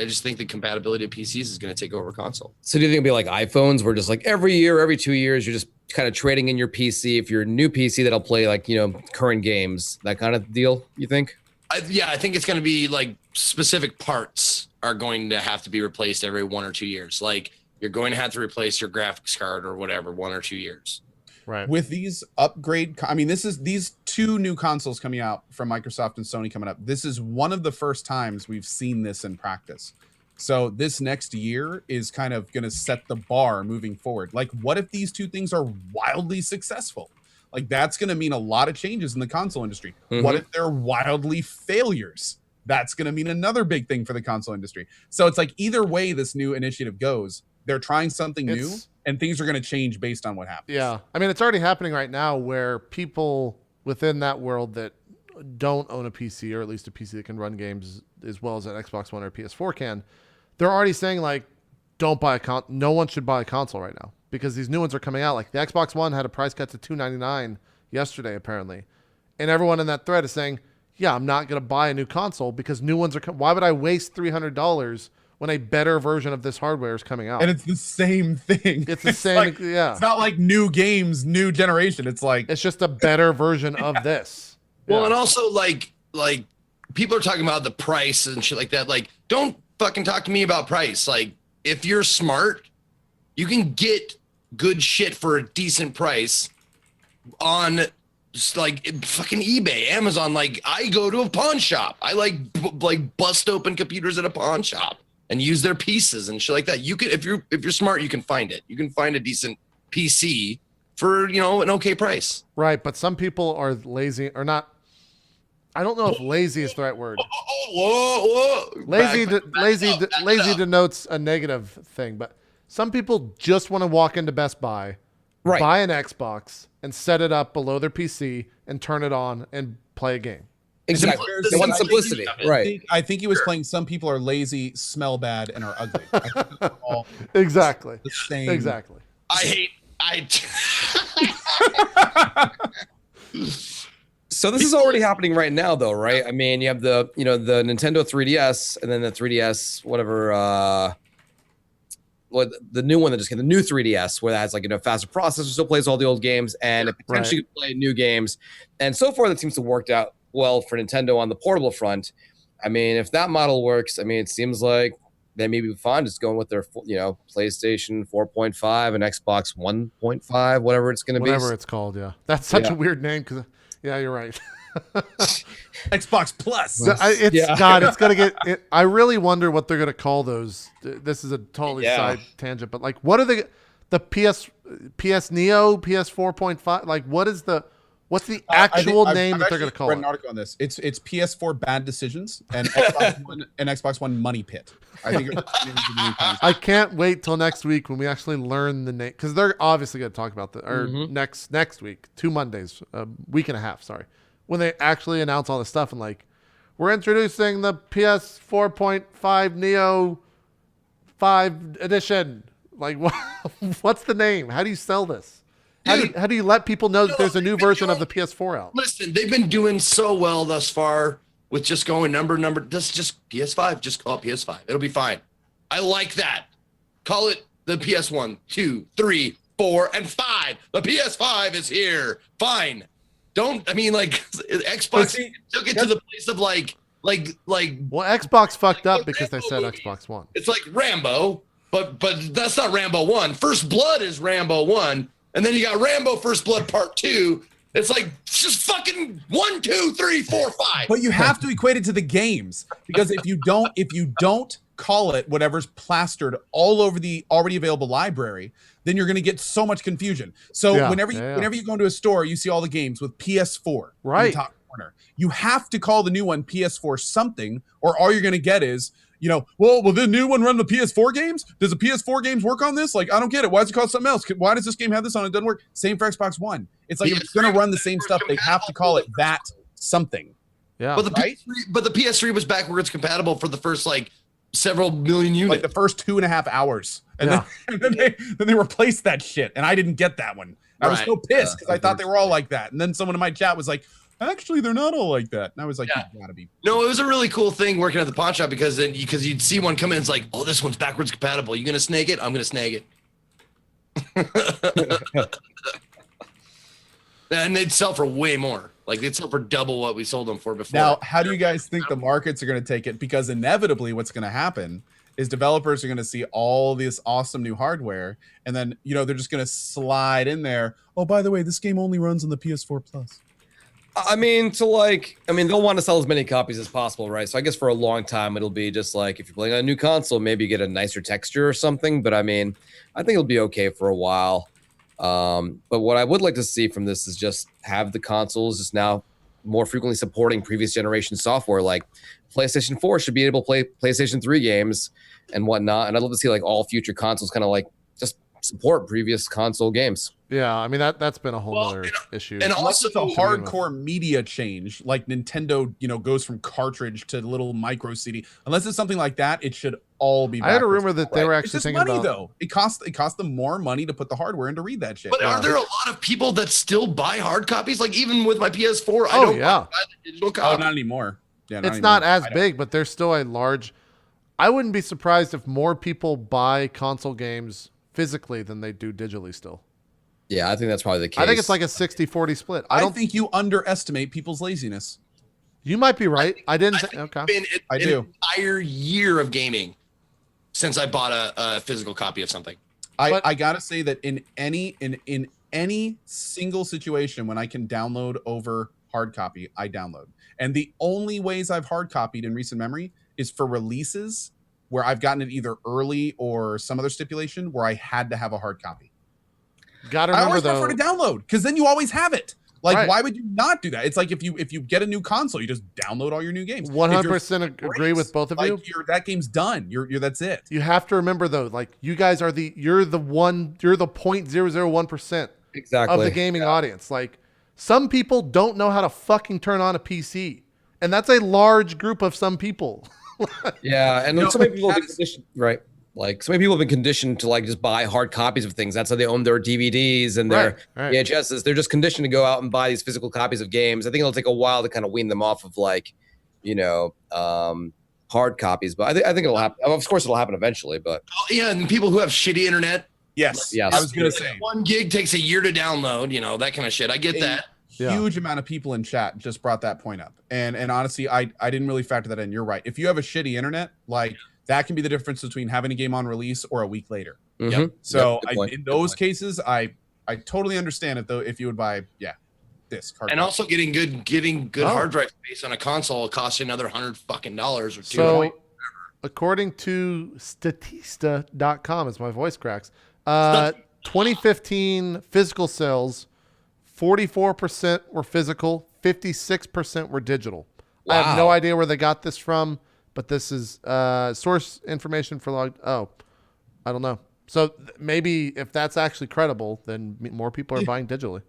just think the compatibility of PCs is going to take over console. So do you think it'll be like iPhones, where just like every year, every 2 years, you're just kind of trading in your PC? If you're a new PC that'll play like current games, that kind of deal, you think? I think it's going to be like specific parts are going to have to be replaced every 1 or 2 years. Like you're going to have to replace your graphics card or whatever 1 or 2 years. Right. With these I mean, these 2 new consoles coming out from Microsoft and Sony coming up. This is one of the first times we've seen this in practice. So this next year is kind of going to set the bar moving forward. Like, what if these 2 things are wildly successful? Like, that's going to mean a lot of changes in the console industry. What if they're wildly failures? That's going to mean another big thing for the console industry. So it's like, either way this new initiative goes, they're trying something new, and things are going to change based on what happens. Yeah. I mean, it's already happening right now where people within that world that don't own a PC, or at least a PC that can run games as well as an Xbox One or PS4 can, they're already saying, like, don't buy no one should buy a console right now because these new ones are coming out. Like, the Xbox One had a price cut to $299 yesterday, apparently. And everyone in that thread is saying, yeah, I'm not going to buy a new console because new ones are why would I waste $300 when a better version of this hardware is coming out? And it's the same thing. It's the same. Like, yeah. It's not like new games, new generation. It's like, it's just a better version of this. Well, Yeah. and also like people are talking about the price and shit like that. Like, don't fucking talk to me about price. Like, if you're smart, you can get good shit for a decent price on just like fucking eBay, Amazon. Like, I go to a pawn shop. I like bust open computers at a pawn shop and use their pieces and shit like that. You can, if you're smart, you can find it. You can find a decent PC for, you know, an okay price. Right, but some people are lazy or not. I don't know if lazy is the right word. Whoa. Lazy denotes a negative thing, but some people just want to walk into Best Buy, Right. buy an Xbox, and set it up below their PC and turn it on and play a game. Exactly. They want simplicity. Right. I think he was playing some people are lazy, smell bad, and are ugly. I think they're all Exactly. the same. Exactly. So this is already happening right now, though, right? I mean, you have the Nintendo 3DS, and then the 3DS, whatever, the new one that just came, the new 3DS, where that has like faster processor, still plays all the old games, and it potentially can play new games. And so far, that seems to have worked out well for Nintendo on the portable front. I mean, if that model works, I mean, it seems like they may be fine just going with their PlayStation 4.5 and Xbox 1.5, whatever it's going to be. Whatever it's called, yeah. That's such a weird name because, yeah, you're right. Xbox Plus. God, it's gonna get. I really wonder what they're gonna call those. This is a totally side tangent, but like, what are the PS Neo, PS4.5? Like, what's the actual name that they're gonna call read it? an article on this. It's PS4 bad decisions and Xbox One money pit. I think. I can't wait till next week when we actually learn the name, because they're obviously gonna talk about next week, 2 Mondays, a week and a half. Sorry. When they actually announce all this stuff and like, we're introducing the PS4.5 Neo 5 edition. Like, what's the name? How do you sell this? How do you let people know that there's a new version of the PS4 out? Listen, they've been doing so well thus far with just going number. This just PS5. Just call it PS5. It'll be fine. I like that. Call it the PS1, 2, 3, 4, and 5. The PS5 is here. Fine. Xbox took it to the place of like. Well, Xbox fucked up because they said Xbox One. It's like Rambo, but that's not Rambo 1. First Blood is Rambo 1, and then you got Rambo First Blood Part 2. It's like just fucking 1, 2, 3, 4, 5. But you have to equate it to the games, because if you don't call it whatever's plastered all over the already available library, then you're going to get so much confusion. So whenever you go into a store, you see all the games with PS4 in the top corner. You have to call the new one PS4 something, or all you're going to get is, will the new one run the PS4 games? Does the PS4 games work on this? Like, I don't get it. Why is it called something else? Why does this game have this on it? It doesn't work. Same for Xbox One. It's like, if it's going to run the same stuff, they have to call it that something. Yeah. But the PS3 was backwards compatible for the first like several million units. Like the first 2.5 hours. And then they replaced that shit. And I didn't get that one. I was so pissed because I thought they were all like that. And then someone in my chat was like, actually, they're not all like that. And I was like, you gotta be. No, it was a really cool thing working at the pawn shop because you'd see one come in, it's like, oh, this one's backwards compatible. You gonna snag it? I'm gonna snag it. And they'd sell for way more. Like, they'd sell for double what we sold them for before. Now, how do you guys think the markets are going to take it? Because inevitably what's going to happen is developers are going to see all this awesome new hardware, and then they're just going to slide in there. Oh, by the way, this game only runs on the PS4 Plus. I mean, they'll want to sell as many copies as possible, right? So I guess for a long time, it'll be just like if you're playing on a new console, maybe you get a nicer texture or something. But I mean, I think it'll be okay for a while. But what I would like to see from this is just have the consoles just now more frequently supporting previous generation software. Like PlayStation 4 should be able to play PlayStation 3 games and whatnot. And I'd love to see like all future consoles kind of like just support previous console games. Yeah, I mean that's been a whole other issue. And Unless also it's a hardcore media change, like Nintendo, goes from cartridge to little micro CD. Unless it's something like that, it should all be. I heard a rumor that they were It's actually just thinking money, about. though. It costs them more money to put the hardware in to read that shit. But are there a lot of people that still buy hard copies? Like even with my PS4, I Oh, don't yeah. buy the digital Oh, copy. not anymore. Yeah, It's not as big, but there's still a large. I wouldn't be surprised if more people buy console games physically than they do digitally still. Yeah, I think that's probably the case. I think it's like a 60-40 split. I don't think you underestimate people's laziness. You might be right. I didn't. Okay. It's been an entire year of gaming since I bought a physical copy of something. I gotta say that in any single situation when I can download over hard copy, I download. And the only ways I've hard copied in recent memory is for releases where I've gotten it either early or some other stipulation where I had to have a hard copy. Gotta I remember always though. prefer to download because then you always have it. Like, Right. why would you not do that? It's like if you get a new console, you just download all your new games. 100% agree with both of you. Like that game's done. You're that's it. You have to remember though, like you guys are you're the 0.001% exactly of the gaming audience. Like some people don't know how to fucking turn on a PC, and that's a large group of some people. Yeah, and so many people have been conditioned, right? Like so many people have been conditioned to like just buy hard copies of things. That's how they own their DVDs and their Right. VHSs. They're just conditioned to go out and buy these physical copies of games. I think it'll take a while to kind of wean them off of like, hard copies. But I think it'll happen. Of course, it'll happen eventually. But Yeah, and people who have shitty internet. Yes. Yes. I was gonna say 1 gig takes a year to download. That kind of shit. I get that. Yeah. huge amount of people in chat just brought that point up. And honestly, I didn't really factor that in. You're right. If you have a shitty internet, like that can be the difference between having a game on release or a week later. mhm. So Yep, good point. in those cases, I totally understand it though. If you would buy, this card. And also getting good Oh. hard drive space on a console costs you another $100 or $200. So, according to Statista.com, as my voice cracks, 2015 physical sales, 44% were physical, 56% were digital. I have no Wow. idea where they got this from, but this is source information for I don't know. So maybe if that's actually credible, then more people are buying digitally.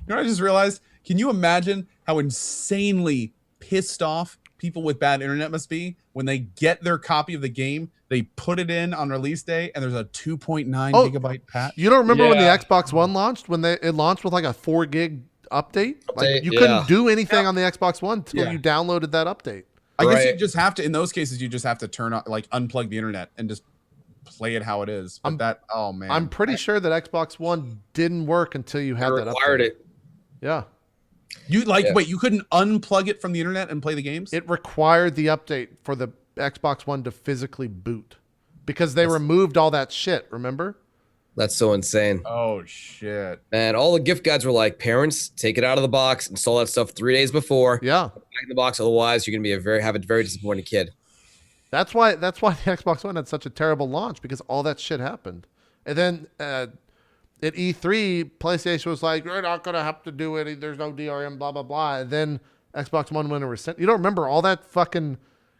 You know what I just realized? Can you imagine how insanely pissed off people with bad internet must be when they get their copy of the game, they put it in on release day, and there's a 2.9 gigabyte patch? You don't remember when the Yeah. Xbox One launched? When it launched with like a 4 gig update? Like Update, you yeah. couldn't do anything on the Xbox One until Yeah. you downloaded that update. I guess you Right. just have to, in those cases, you just have to turn on, like unplug the internet and just play it how it is. But oh man. I'm pretty sure that Xbox One didn't work until you They had that required update. it. Yeah. You Yeah. wait, you couldn't unplug it from the internet and play the games? It required the update for the Xbox One to physically boot because they removed all that shit, remember? That's so insane. Oh shit. And all the gift guides were like, parents, take it out of the box, install that stuff 3 days before. Yeah. Back in the box, otherwise you're gonna be have a very disappointed kid. That's why the Xbox One had such a terrible launch because all that shit happened. And then at E3, PlayStation was like, "You're not gonna have to do it. There's no DRM, blah blah blah." And then Xbox One went and resent. You don't remember all that fucking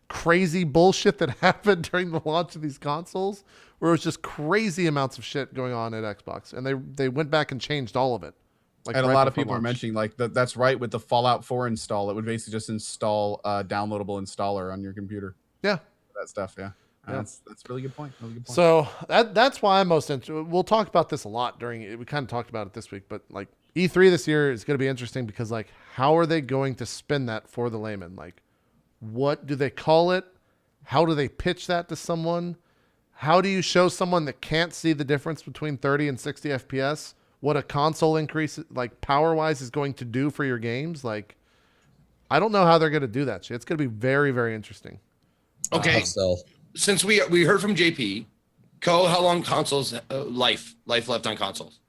crazy bullshit that happened during the launch of these consoles, where it was just crazy amounts of shit going on at Xbox, and they went back and changed all of it. Like And a right lot of before people are launch. mentioning like that's right with the Fallout 4 install. It would basically just install a downloadable installer on your computer. Yeah. That stuff, yeah. Yeah. That's a really good point. Really good point. So that's why I'm most interested. We'll talk about this a lot we kind of talked about it this week, but like E3 this year is going to be interesting because like, how are they going to spin that for the layman? Like, what do they call it? How do they pitch that to someone? How do you show someone that can't see the difference between 30 and 60 FPS, what a console increase, like power wise, is going to do for your games? Like, I don't know how they're going to do that shit. It's going to be very, very interesting. Okay. So since we heard from JP, how long consoles life left on consoles?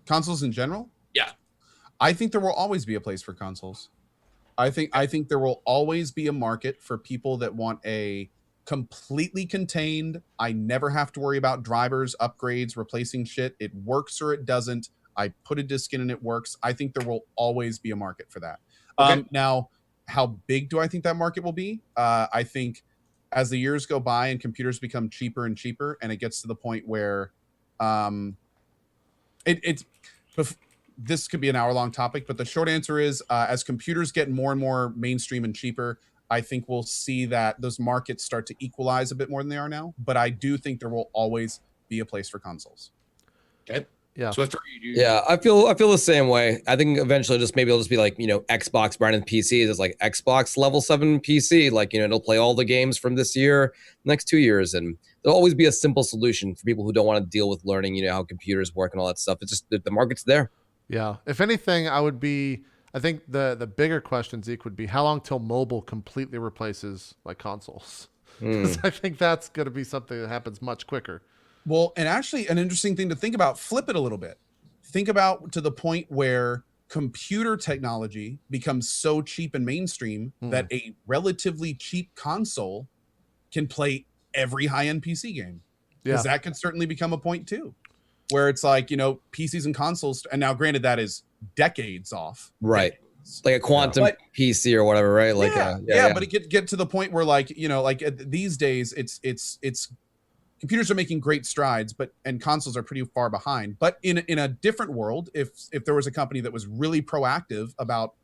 Consoles in general? Yeah. I think there will always be a place for consoles. I think there will always be a market for people that want a completely contained, I never have to worry about drivers, upgrades, replacing shit. It works or it doesn't. I put a disc in and it works. I think there will always be a market for that. Okay. Now, how big do I think that market will be? I think as the years go by and computers become cheaper and cheaper, and it gets to the point where this could be an hour-long topic, but the short answer is as computers get more and more mainstream and cheaper, I think we'll see that those markets start to equalize a bit more than they are now. But I do think there will always be a place for consoles. Okay. Yeah. Swifter, Yeah, I feel the same way. I think eventually it'll just be like, Xbox branded PCs. It's like Xbox level 7 PC. Like, it'll play all the games from this year, next 2 years. And there'll always be a simple solution for people who don't want to deal with learning, how computers work and all that stuff. It's just the market's there. Yeah. If anything, I think the bigger question, Zeke, would be how long till mobile completely replaces like consoles? Because I think that's going to be something that happens much quicker. Well, and actually an interesting thing to think about, flip it a little bit. Think about to the point where computer technology becomes so cheap and mainstream that a relatively cheap console can play every high-end PC game. Because that could certainly become a point too, where it's like, PCs and consoles, and now granted that is decades off. Right. Like a quantum PC or whatever, right? Like but it get to the point where these days it's computers are making great strides, and consoles are pretty far behind. But in a different world, if there was a company that was really proactive about,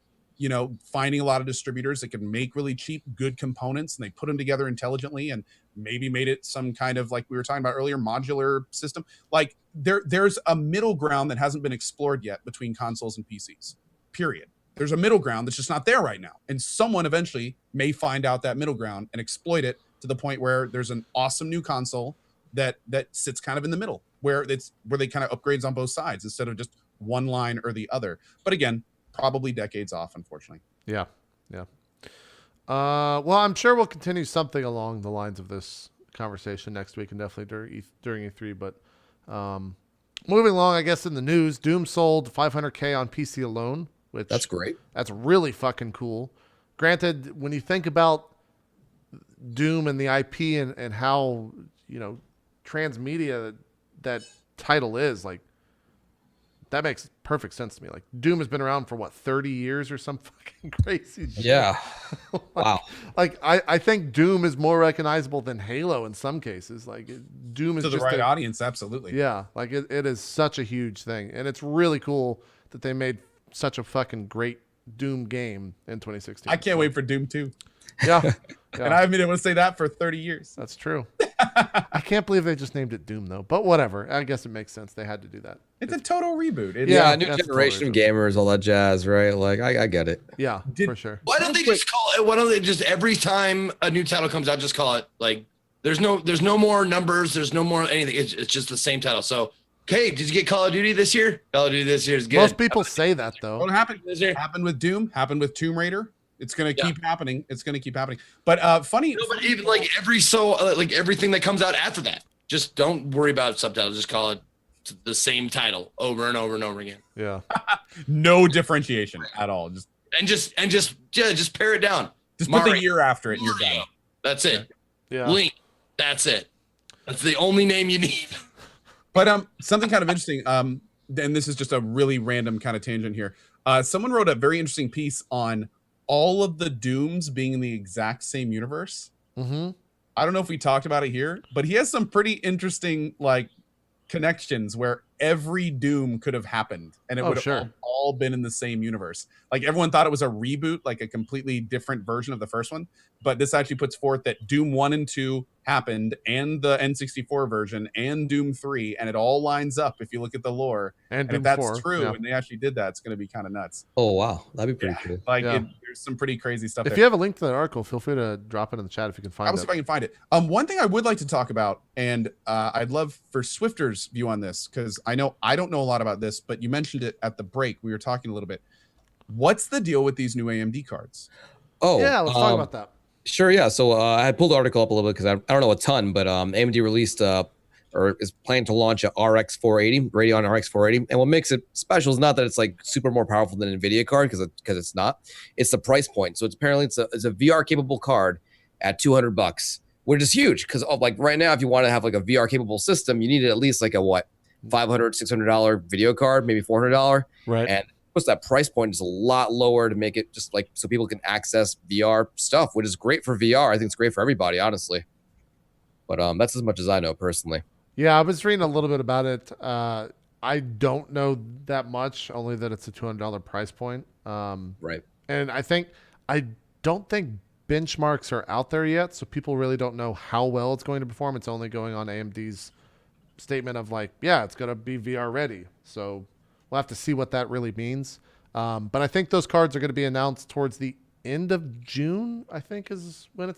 finding a lot of distributors that could make really cheap, good components, and they put them together intelligently and maybe made it some kind of, like we were talking about earlier, modular system. Like there's a middle ground that hasn't been explored yet between consoles and PCs, period. There's a middle ground that's just not there right now. And someone eventually may find out that middle ground and exploit it to the point where there's an awesome new console that sits kind of in the middle, where they kind of upgrades on both sides instead of just one line or the other. But again, probably decades off, unfortunately. Yeah. Well, I'm sure we'll continue something along the lines of this conversation next week and definitely during E3. But moving along, I guess in the news, Doom sold 500K on PC alone, which that's great. That's really fucking cool. Granted, when you think about Doom and the IP and how transmedia that title is, like, that makes perfect sense to me. Like, Doom has been around for 30 years or some fucking crazy shit. Yeah. Wow. Like, I think Doom is more recognizable than Halo in some cases. Like, Doom is to the right audience, absolutely. Yeah, like it is such a huge thing, and it's really cool that they made such a fucking great Doom game in 2016. I can't wait for Doom 2. Yeah. And I haven't been able to say that for 30 years. That's true. I can't believe they just named it Doom, though. But whatever. I guess it makes sense. They had to do that. It's a total reboot. New generation of gamers, all that jazz, right? Like, I get it. Yeah, for sure. Why don't they just call it? Why don't they just, every time a new title comes out, just call it, like, there's no more numbers. There's no more anything. It's just the same title. So, okay, did you get Call of Duty this year? Call of Duty this year is good. Most people say that, though. What happened with Doom, happened with Tomb Raider. It's going to keep happening. It's going to keep happening. But funny. No, but even like everything that comes out after that, just don't worry about subtitles. Just call it the same title over and over and over again. Yeah. No differentiation at all. Just pare it down. Just put the year after it and you're done. That's it. Yeah. Link. That's it. That's the only name you need. But something kind of interesting. And this is just a really random kind of tangent here. Someone wrote a very interesting piece on all of the Dooms being in the exact same universe. Mm-hmm. I don't know if we talked about it here, but he has some pretty interesting connections where every Doom could have happened and it would have all been in the same universe. Like, everyone thought it was a reboot, like a completely different version of the first one, but this actually puts forth that Doom 1 and 2 happened, and the N64 version, and Doom 3, and it all lines up if you look at the lore. And if that's 4, true, and they actually did that, it's going to be kind of nuts. Oh wow, that'd be pretty cool. There's some pretty crazy stuff. If you have a link to that article, feel free to drop it in the chat if you can find it. I'll see if I can find it. One thing I would like to talk about, and I'd love for Swifter's view on this, because I know I don't know a lot about this, but you mentioned it at the break. We were talking a little bit. What's the deal with these new AMD cards? Oh, yeah, let's talk about that. Sure, yeah. So I pulled the article up a little bit because I don't know a ton, but AMD released or is planning to launch a RX 480, Radeon RX 480. And what makes it special is not that it's like super more powerful than an Nvidia card, because it's not. It's the price point. So it's a VR capable card at $200, which is huge because like right now, if you want to have like a VR capable system, you need at least like a what, $500-$600 video card, maybe $400. Right. And course, that price point is a lot lower to make it just like so people can access VR stuff, which is great for VR. I think it's great for everybody, honestly. But that's as much as I know personally. Yeah, I was reading a little bit about it. I don't know that much, only that it's a $200 price point. Right. And I don't think benchmarks are out there yet, so people really don't know how well it's going to perform. It's only going on AMD's statement of like, yeah, it's going to be VR ready. So we'll have to see what that really means. But I think those cards are going to be announced towards the end of June, I think is when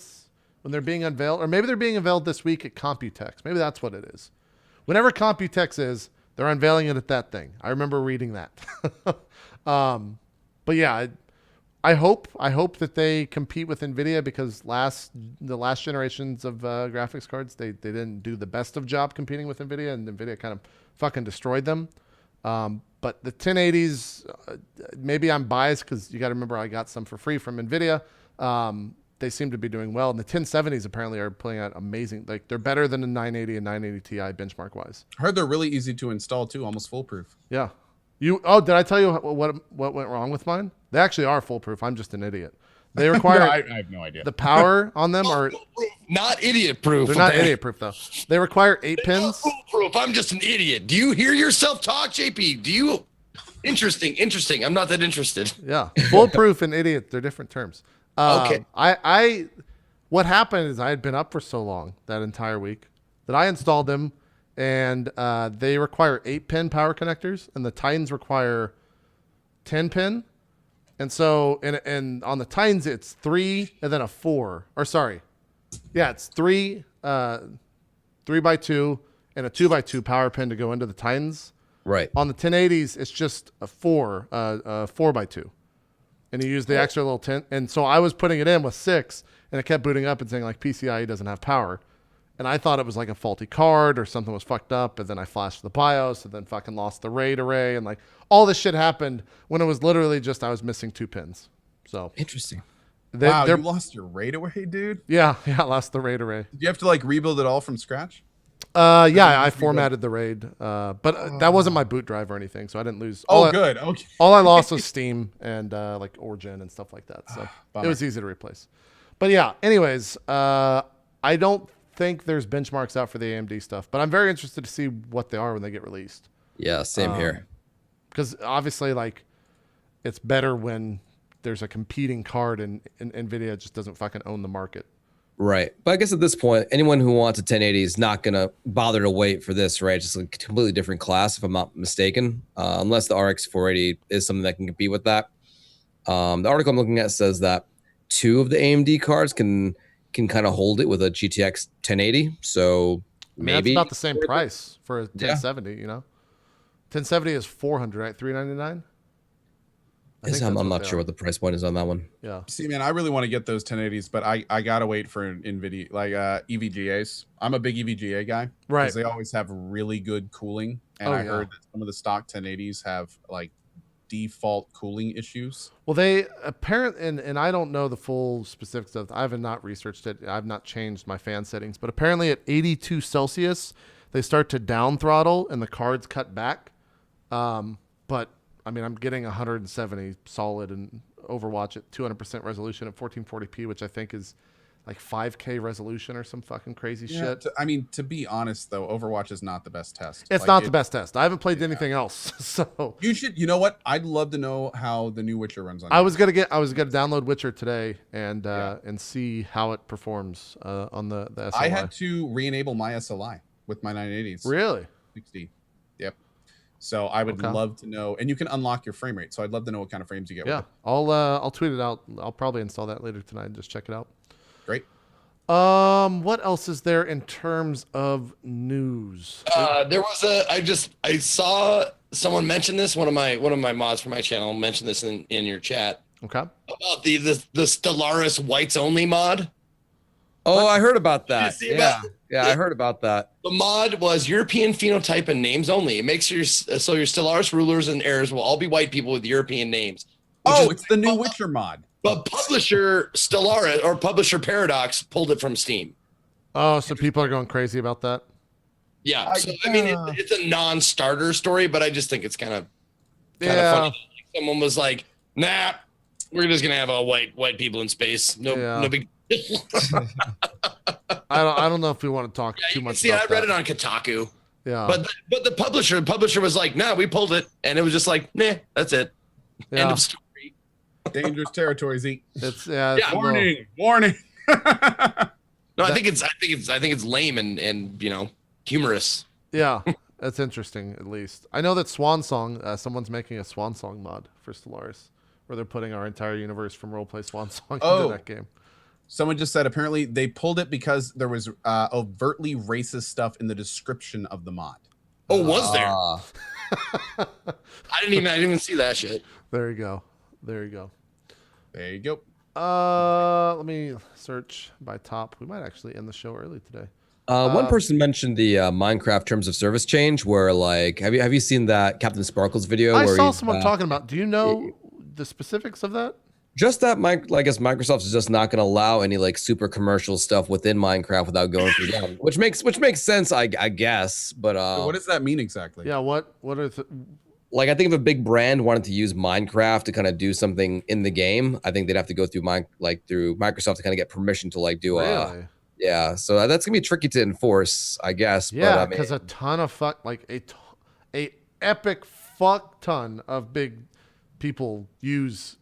they're being unveiled. Or maybe they're being unveiled this week at Computex. Maybe that's what it is. Whenever Computex is, they're unveiling it at that thing. I remember reading that. But yeah, I hope that they compete with Nvidia because the last generations of graphics cards, they didn't do the best of job competing with Nvidia, and Nvidia kind of fucking destroyed them. But the 1080s, maybe I'm biased because you got to remember I got some for free from Nvidia. They seem to be doing well, and the 1070s apparently are playing out amazing. Like they're better than a 980 and 980 Ti benchmark wise. I heard they're really easy to install too, almost foolproof. Yeah. Did I tell you what went wrong with mine? They actually are foolproof. I'm just an idiot. They require. No, I have no idea. The power on them are not idiot proof. They're not idiot proof though. They require 8 pins. Foolproof. I'm just an idiot. Do you hear yourself talk, JP? Do you? Interesting. I'm not that interested. Yeah, foolproof and idiot, they're different terms. Okay. What happened is I had been up for so long that entire week that I installed them, and they require 8-pin power connectors, and the Titans require 10-pin. And so, and on the Titans, it's 3 and then a 4. Or sorry, yeah, it's 3 3x2 and a 2x2 power pin to go into the Titans. Right. On the 1080s, it's just a 4x2. And you use the extra little 10. And so I was putting it in with 6, and it kept booting up and saying like PCIe doesn't have power. And I thought it was like a faulty card or something was fucked up. And then I flashed the BIOS and then fucking lost the RAID array. And like all this shit happened when it was literally just I was missing 2 pins. So interesting. Wow, you lost your RAID array, dude? Yeah, I lost the RAID array. Did you have to like rebuild it all from scratch? Yeah, I formatted the RAID. But that wasn't my boot drive or anything, so I didn't lose. Good. Okay. All I lost was Steam and like Origin and stuff like that. So it was easy to replace. But yeah, anyways, I don't think there's benchmarks out for the AMD stuff, but I'm very interested to see what they are when they get released. Yeah, same here. Because obviously, like, it's better when there's a competing card and Nvidia just doesn't fucking own the market. Right. But I guess at this point, anyone who wants a 1080 is not going to bother to wait for this, right? It's just a completely different class, if I'm not mistaken, unless the RX 480 is something that can compete with that. The article I'm looking at says that 2 of the AMD cards can kind of hold it with a GTX 1080. So maybe that's about the same price for a 1070, you know? 1070 is $400, right? $399? I'm not sure what the price point is on that one. Yeah. See, man, I really want to get those 1080s, but I gotta wait for Nvidia, like EVGAs. I'm a big EVGA guy, right? Because they always have really good cooling, and I heard that some of the stock 1080s have like default cooling issues. Well, they apparently, and I don't know the full specifics of. I have not researched it. I've not changed my fan settings, but apparently at 82 Celsius, they start to down throttle and the cards cut back. But I mean, I'm getting 170 solid and Overwatch at 200% resolution at 1440p, which I think is like 5K resolution or some fucking crazy shit. I mean, to be honest, though, Overwatch is not the best test. It's not the best test. I haven't played anything else, so you should. You know what? I'd love to know how the new Witcher runs on. I was gonna download Witcher today and see how it performs on the SLI. I had to re-enable my SLI with my 980s. Really? 60. Yep. So I would love to know, and you can unlock your frame rate. So I'd love to know what kind of frames you get. Yeah, with it. I'll tweet it out. I'll probably install that later tonight and just check it out. Great. What else is there in terms of news? There was I saw someone mention this. One of my mods for my channel mentioned this in your chat. Okay. About the Stellaris whites only mod. Oh, I heard about that. see Yeah, about- yeah, I heard about that. The mod was European phenotype and names only. It makes so your Stellaris rulers and heirs will all be white people with European names. Oh, it's the new Witcher mod. But publisher Stellaris or publisher Paradox pulled it from Steam. Oh, so people are going crazy about that. Yeah, so I mean, it's a non-starter story, but I just think it's kind of funny. Like someone was like, "Nah, we're just gonna have all white people in space. No big deal." I don't know if we want to talk too much. See, I read it on Kotaku. Yeah, but the publisher was like, "Nah, we pulled it," and it was just like, "Nah, that's it." End of story. Dangerous territory, Zeke. It's Warning. No, I think it's lame and humorous. Yeah, that's interesting. At least I know that Swan Song. Someone's making a Swan Song mod for Stellaris, where they're putting our entire universe from roleplay Swan Song into that game. Someone just said apparently they pulled it because there was overtly racist stuff in the description of the mod. Oh, was there? I didn't even see that shit. There you go. There you go. Let me search by top. We might actually end the show early today. One person mentioned the Minecraft terms of service change, where like, have you seen that Captain Sparkles video? I where saw someone talking about. Do you know the specifics of that? Just that, I guess Microsoft is just not going to allow any like super commercial stuff within Minecraft without going through them, which makes sense, I guess. But what does that mean exactly? Yeah, what are like, I think if a big brand wanted to use Minecraft to kind of do something in the game, I think they'd have to go through through Microsoft to kind of get permission to like do really? Yeah, so that's gonna be tricky to enforce, I guess. Yeah, because a ton of a epic fuck ton of big people use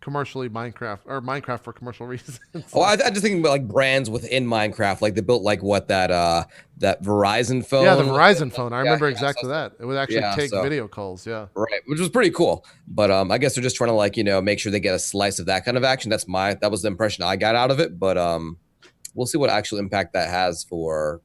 commercially Minecraft for commercial reasons. Oh, I just think about like brands within Minecraft, like they built like what that Verizon phone. Yeah, the Verizon phone. I remember exactly that. It would actually take video calls. Yeah, right, which was pretty cool. But I guess they're just trying to like make sure they get a slice of that kind of action. That was the impression I got out of it. But we'll see what actual impact that has for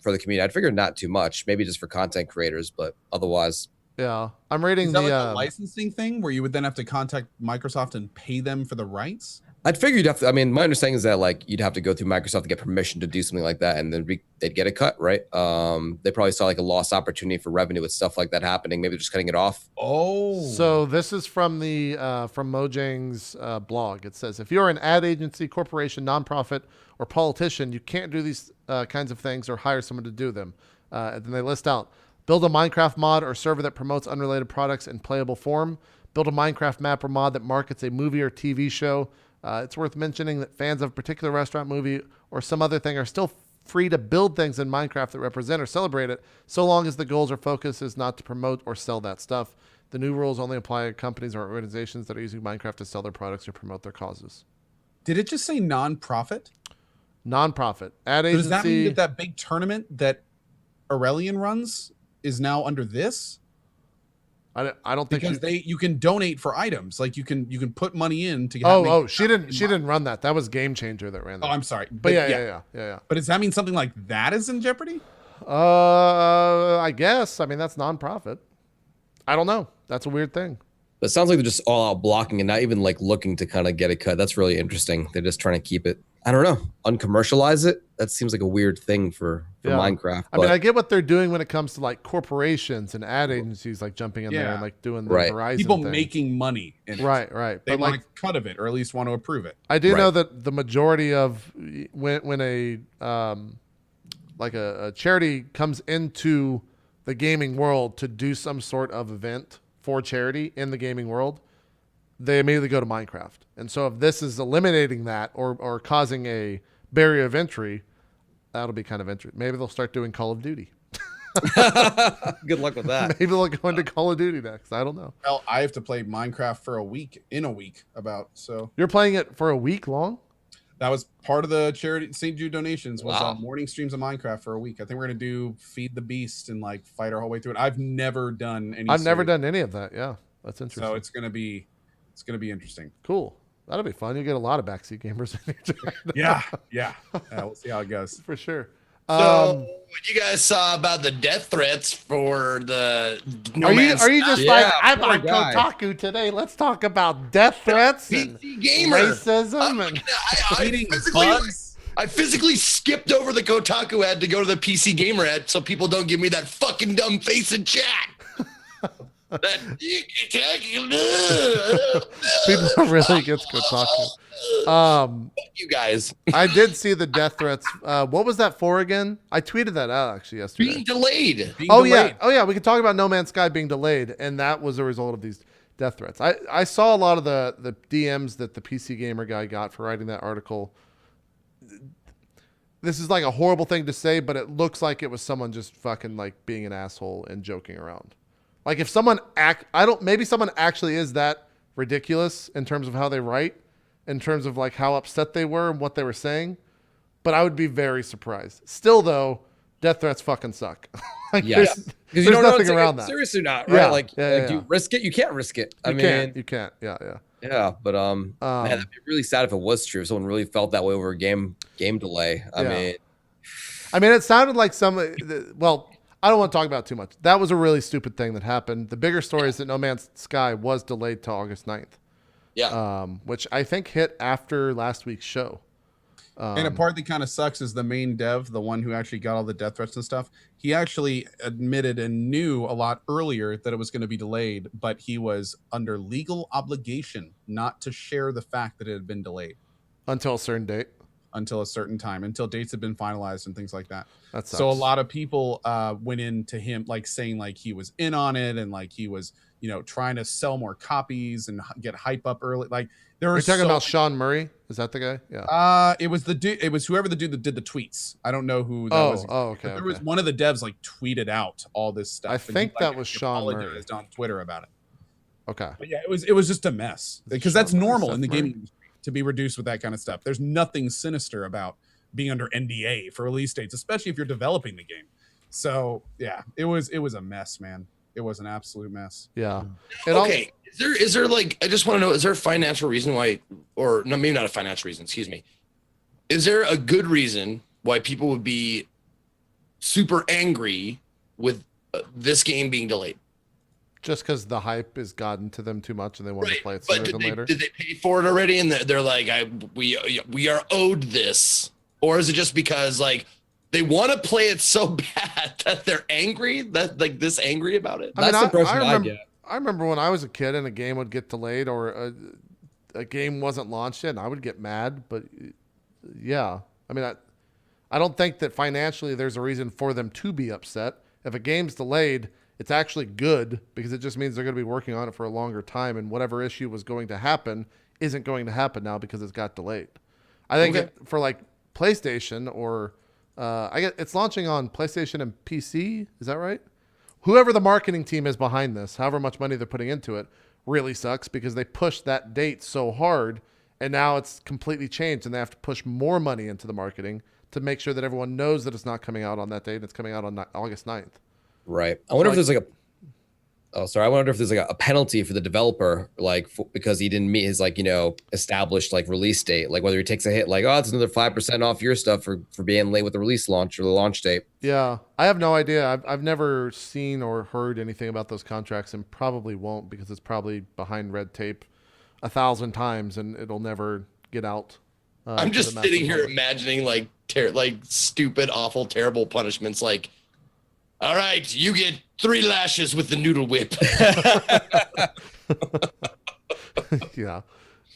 the community. I'd figure not too much, maybe just for content creators, but otherwise. Yeah, I'm reading like a licensing thing where you would then have to contact Microsoft and pay them for the rights. I'd figure you'd have to. I mean, my understanding is that like you'd have to go through Microsoft to get permission to do something like that, and then they'd get a cut, right? They probably saw like a lost opportunity for revenue with stuff like that happening. Maybe they're just cutting it off. Oh, so this is from the from Mojang's blog. It says if you're an ad agency, corporation, nonprofit, or politician, you can't do these kinds of things or hire someone to do them. And then they list out. Build a Minecraft mod or server that promotes unrelated products in playable form. Build a Minecraft map or mod that markets a movie or TV show. It's worth mentioning that fans of a particular restaurant, movie, or some other thing are still free to build things in Minecraft that represent or celebrate it, so long as the goals or focus is not to promote or sell that stuff. The new rules only apply to companies or organizations that are using Minecraft to sell their products or promote their causes. Did it just say non-profit? Non-profit. Ad agency. Does that mean that big tournament that Aurelian runs is now under this? I don't think because you can donate for items, like you can put money in to. She didn't run that. That was Game Changer that ran that. Oh, I'm sorry, but yeah. But does that mean something like that is in jeopardy? I guess. I mean, that's nonprofit. I don't know. That's a weird thing. But it sounds like they're just all out blocking and not even like looking to kind of get a cut. That's really interesting. They're just trying to keep it, I don't know, uncommercialize it. That seems like a weird thing for Minecraft. I mean, I get what they're doing when it comes to like corporations and ad agencies like jumping in there and like doing the Verizon people thing. Making money in it. Right. They but want like, a cut of it, or at least want to approve it. I do know that the majority of when a like a charity comes into the gaming world to do some sort of event for charity in the gaming world, they immediately go to Minecraft. And so if this is eliminating that or causing a barrier of entry, that'll be kind of interesting. Maybe they'll start doing Call of Duty. Good luck with that. Maybe they'll go into Call of Duty next. I don't know. Well, I have to play Minecraft for a week. So you're playing it for a week long? That was part of the charity St. Jude donations was morning streams of Minecraft for a week. I think we're gonna do Feed the Beast and like fight our whole way through it. I've never done any of that. Yeah, that's interesting. So it's gonna be interesting. Cool. That'll be fun. You get a lot of backseat gamers in here. Yeah. We'll see how it goes. For sure. So what you guys saw about the death threats for the Are you just like, I'm on Kotaku today. Let's talk about death threats and PC gamer racism and eating bugs. I physically skipped over the Kotaku ad to go to the PC Gamer ad so people don't give me that fucking dumb face in chat. People are really against Kotaku. You guys. I did see the death threats. What was that for again? I tweeted that out actually yesterday. Being delayed. Yeah. We could talk about No Man's Sky being delayed, and that was a result of these death threats. I saw a lot of the DMs that the PC Gamer guy got for writing that article. This is like a horrible thing to say, but it looks like it was someone just fucking like being an asshole and joking around. Like if someone maybe someone actually is that ridiculous in terms of how they write, in terms of like how upset they were and what they were saying, but I would be very surprised. Still though, death threats fucking suck. Like because there's you don't nothing know around that. Serious or not, right? Yeah. Do you risk it? You can't risk it. You can't. Yeah. Yeah, but man, that'd be really sad if it was true. If someone really felt that way over a game delay. I mean, it sounded like well, I don't want to talk about it too much. That was a really stupid thing that happened. The bigger story is that No Man's Sky was delayed to August 9th. Yeah. Which I think hit after last week's show. And a part that kind of sucks is the main dev, the one who actually got all the death threats and stuff. He actually admitted and knew a lot earlier that it was going to be delayed, but he was under legal obligation not to share the fact that it had been delayed Until a certain date. Until a certain time, until dates had been finalized and things like that. That sucks. So a lot of people went into him like saying like he was in on it and like he was, trying to sell more copies and get hype up early. Like there were. You're talking about Sean Murray? Is that the guy? Yeah. It was the dude. It was whoever the dude that did the tweets. I don't know who that was. Oh, okay. But there was one of the devs like tweeted out all this stuff. I think that was Sean Murray. Apologized on Twitter about it. Okay. But yeah, it was just a mess because that's normal in the gaming industry to be reduced with that kind of stuff. There's nothing sinister about being under NDA for release dates, especially if you're developing the game. So yeah, it was a mess, man. It was an absolute mess. Yeah. Okay. Is there like, I just want to know, is there a financial reason why, or no, maybe not a financial reason, excuse me. Is there a good reason why people would be super angry with this game being delayed? Just because the hype has gotten to them too much and they want to play it sooner than later. Did they pay for it already? And they're like, we are owed this. Or is it just because like they want to play it so bad that they're angry, that like this angry about it? That's the impression I get. I remember when I was a kid and a game would get delayed or a game wasn't launched yet, and I would get mad. But yeah, I mean, I don't think that financially there's a reason for them to be upset. If a game's delayed, it's actually good because it just means they're going to be working on it for a longer time, and whatever issue was going to happen isn't going to happen now because it's got delayed. I think for like PlayStation or it's launching on PlayStation and PC. Is that right? Whoever the marketing team is behind this, however much money they're putting into it, really sucks because they pushed that date so hard, and now it's completely changed, and they have to push more money into the marketing to make sure that everyone knows that it's not coming out on that date. It's coming out on August 9th. Right. I wonder if there's like I wonder if there's like a penalty for the developer, like because he didn't meet his established like release date, like whether he takes a hit, like, oh, it's another 5% off your stuff for being late with the release launch or the launch date. Yeah, I have no idea. I've never seen or heard anything about those contracts, and probably won't because it's probably behind red tape 1,000 times, and it'll never get out. I'm just sitting here imagining like stupid, awful, terrible punishments. Like, all right, you get 3 lashes with the noodle whip. Yeah,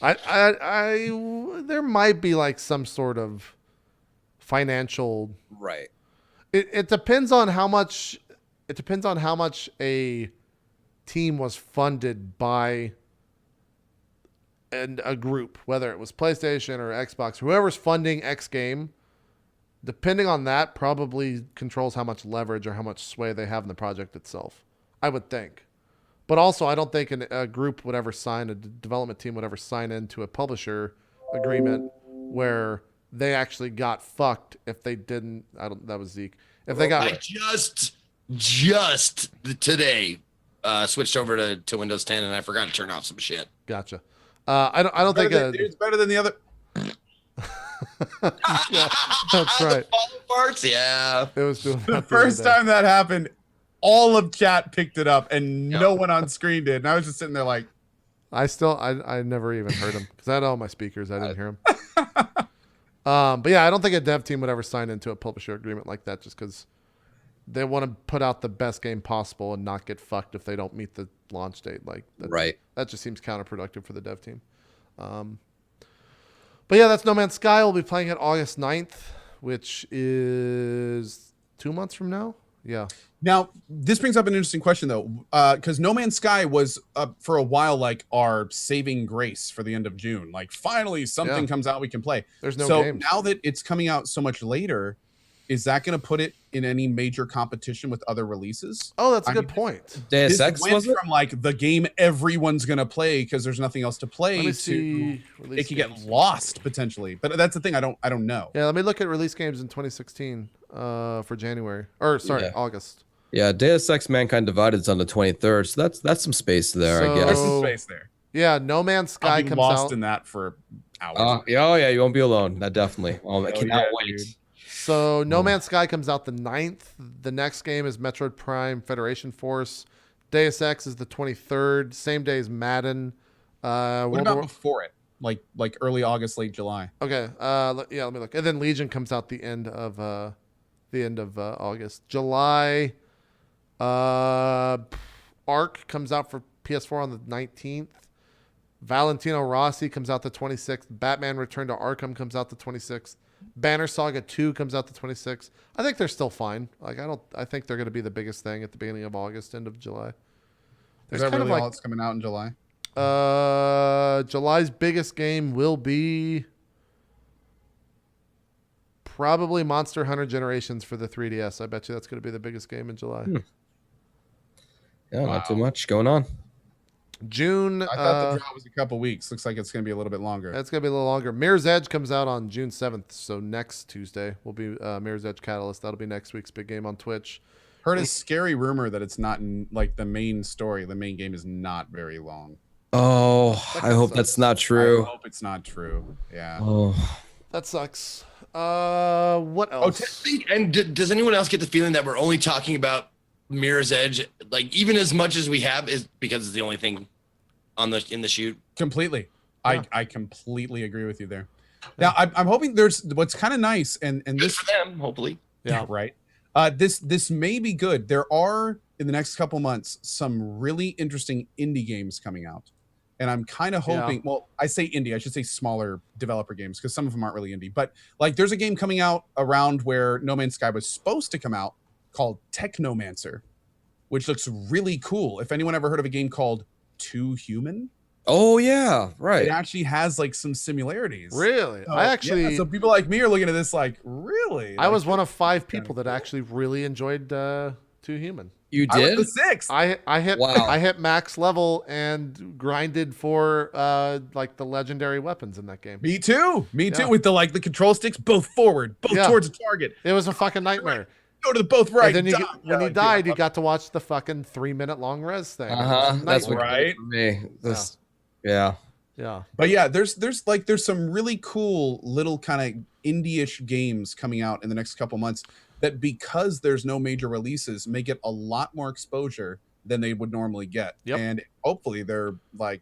I there might be like some sort of financial. Right. It depends on how much. It depends on how much a team was funded by a group, whether it was PlayStation or Xbox, whoever's funding X game. Depending on that, probably controls how much leverage or how much sway they have in the project itself, I would think. But also, I don't think a group would ever sign, a development team would ever sign into a publisher agreement where they actually got fucked if they didn't. That was Zeke. If they got. I just today switched over to Windows 10 and I forgot to turn off some shit. Gotcha. I don't think it's better than the other. Yeah, that's right. Parts, yeah. It was doing The first time that happened, all of chat picked it up and no one on screen did. And I was just sitting there like, I never even heard him because I had all my speakers. I didn't hear him. But yeah, I don't think a dev team would ever sign into a publisher agreement like that just because they want to put out the best game possible and not get fucked if they don't meet the launch date. Like, that just seems counterproductive for the dev team. But yeah, that's No Man's Sky. We'll be playing it August 9th, which is 2 months from now. Yeah. Now, this brings up an interesting question, though, because No Man's Sky was, for a while, like our saving grace for the end of June. Like, finally, something comes out we can play. There's no so games. Now that it's coming out so much later, is that going to put it in any major competition with other releases? Oh, that's a good point. This Deus Ex went was it? from like the game everyone's going to play because there's nothing else to play Let me to see it could get lost potentially. But that's the thing. I don't know. Yeah, let me look at release games in 2016 for January. Or, sorry, August. Yeah, Deus Ex Mankind Divided is on the 23rd, so that's some space there, I guess. There's some space there. Yeah, No Man's Sky I'll be comes lost out. in that for hours. Yeah, you won't be alone. That definitely. I cannot wait. Dude. So No Man's Sky comes out the 9th. The next game is Metroid Prime Federation Force. Deus Ex is the 23rd. Same day as Madden. What about before it? Like early August, late July. Okay. Let me look. And then Legion comes out the end of August. July. Ark comes out for PS4 on the 19th. Valentino Rossi comes out the 26th. Batman Return to Arkham comes out the 26th. Banner Saga 2 comes out the 26th. I think they're still fine. I think they're going to be the biggest thing at the beginning of August, end of July. Is that really all that's coming out in July? July's biggest game will be probably Monster Hunter Generations for the 3DS. I bet you that's going to be the biggest game in July. Yeah, not too much going on. June. I thought the draw was a couple weeks. Looks like it's going to be a little bit longer. It's going to be a little longer. Mirror's Edge comes out on June 7th. So next Tuesday will be Mirror's Edge Catalyst. That'll be next week's big game on Twitch. Heard a scary rumor that it's not like the main story. The main game is not very long. Oh, I hope that's not true. I hope it's not true. Yeah. Oh, that sucks. What else? And does anyone else get the feeling that we're only talking about Mirror's Edge, like even as much as we have, is because it's the only thing in the shoot? Completely. Yeah. I completely agree with you there. Now I'm hoping there's what's kind of nice and Good this for them, hopefully. Yeah, right. This may be good. There are in the next couple months some really interesting indie games coming out. And I'm kind of hoping, well, I say indie, I should say smaller developer games because some of them aren't really indie. But like there's a game coming out around where No Man's Sky was supposed to come out called Technomancer, which looks really cool. If anyone ever heard of a game called Too Human? Oh, yeah, right. It actually has like some similarities. Really? So, so people like me are looking at this like, really? I was one of 5 people that actually really enjoyed Too Human. You I did? was the 6th. I hit max level and grinded for like the legendary weapons in that game. Me too. With the control sticks both forward, both towards the target. It was a fucking nightmare. Go to the both right. And then when you died, you got to watch the fucking 3-minute long res thing. That's what right for me. Yeah. But yeah, there's some really cool little kind of indie-ish games coming out in the next couple months that, because there's no major releases, may get a lot more exposure than they would normally get. Yep. And hopefully they're like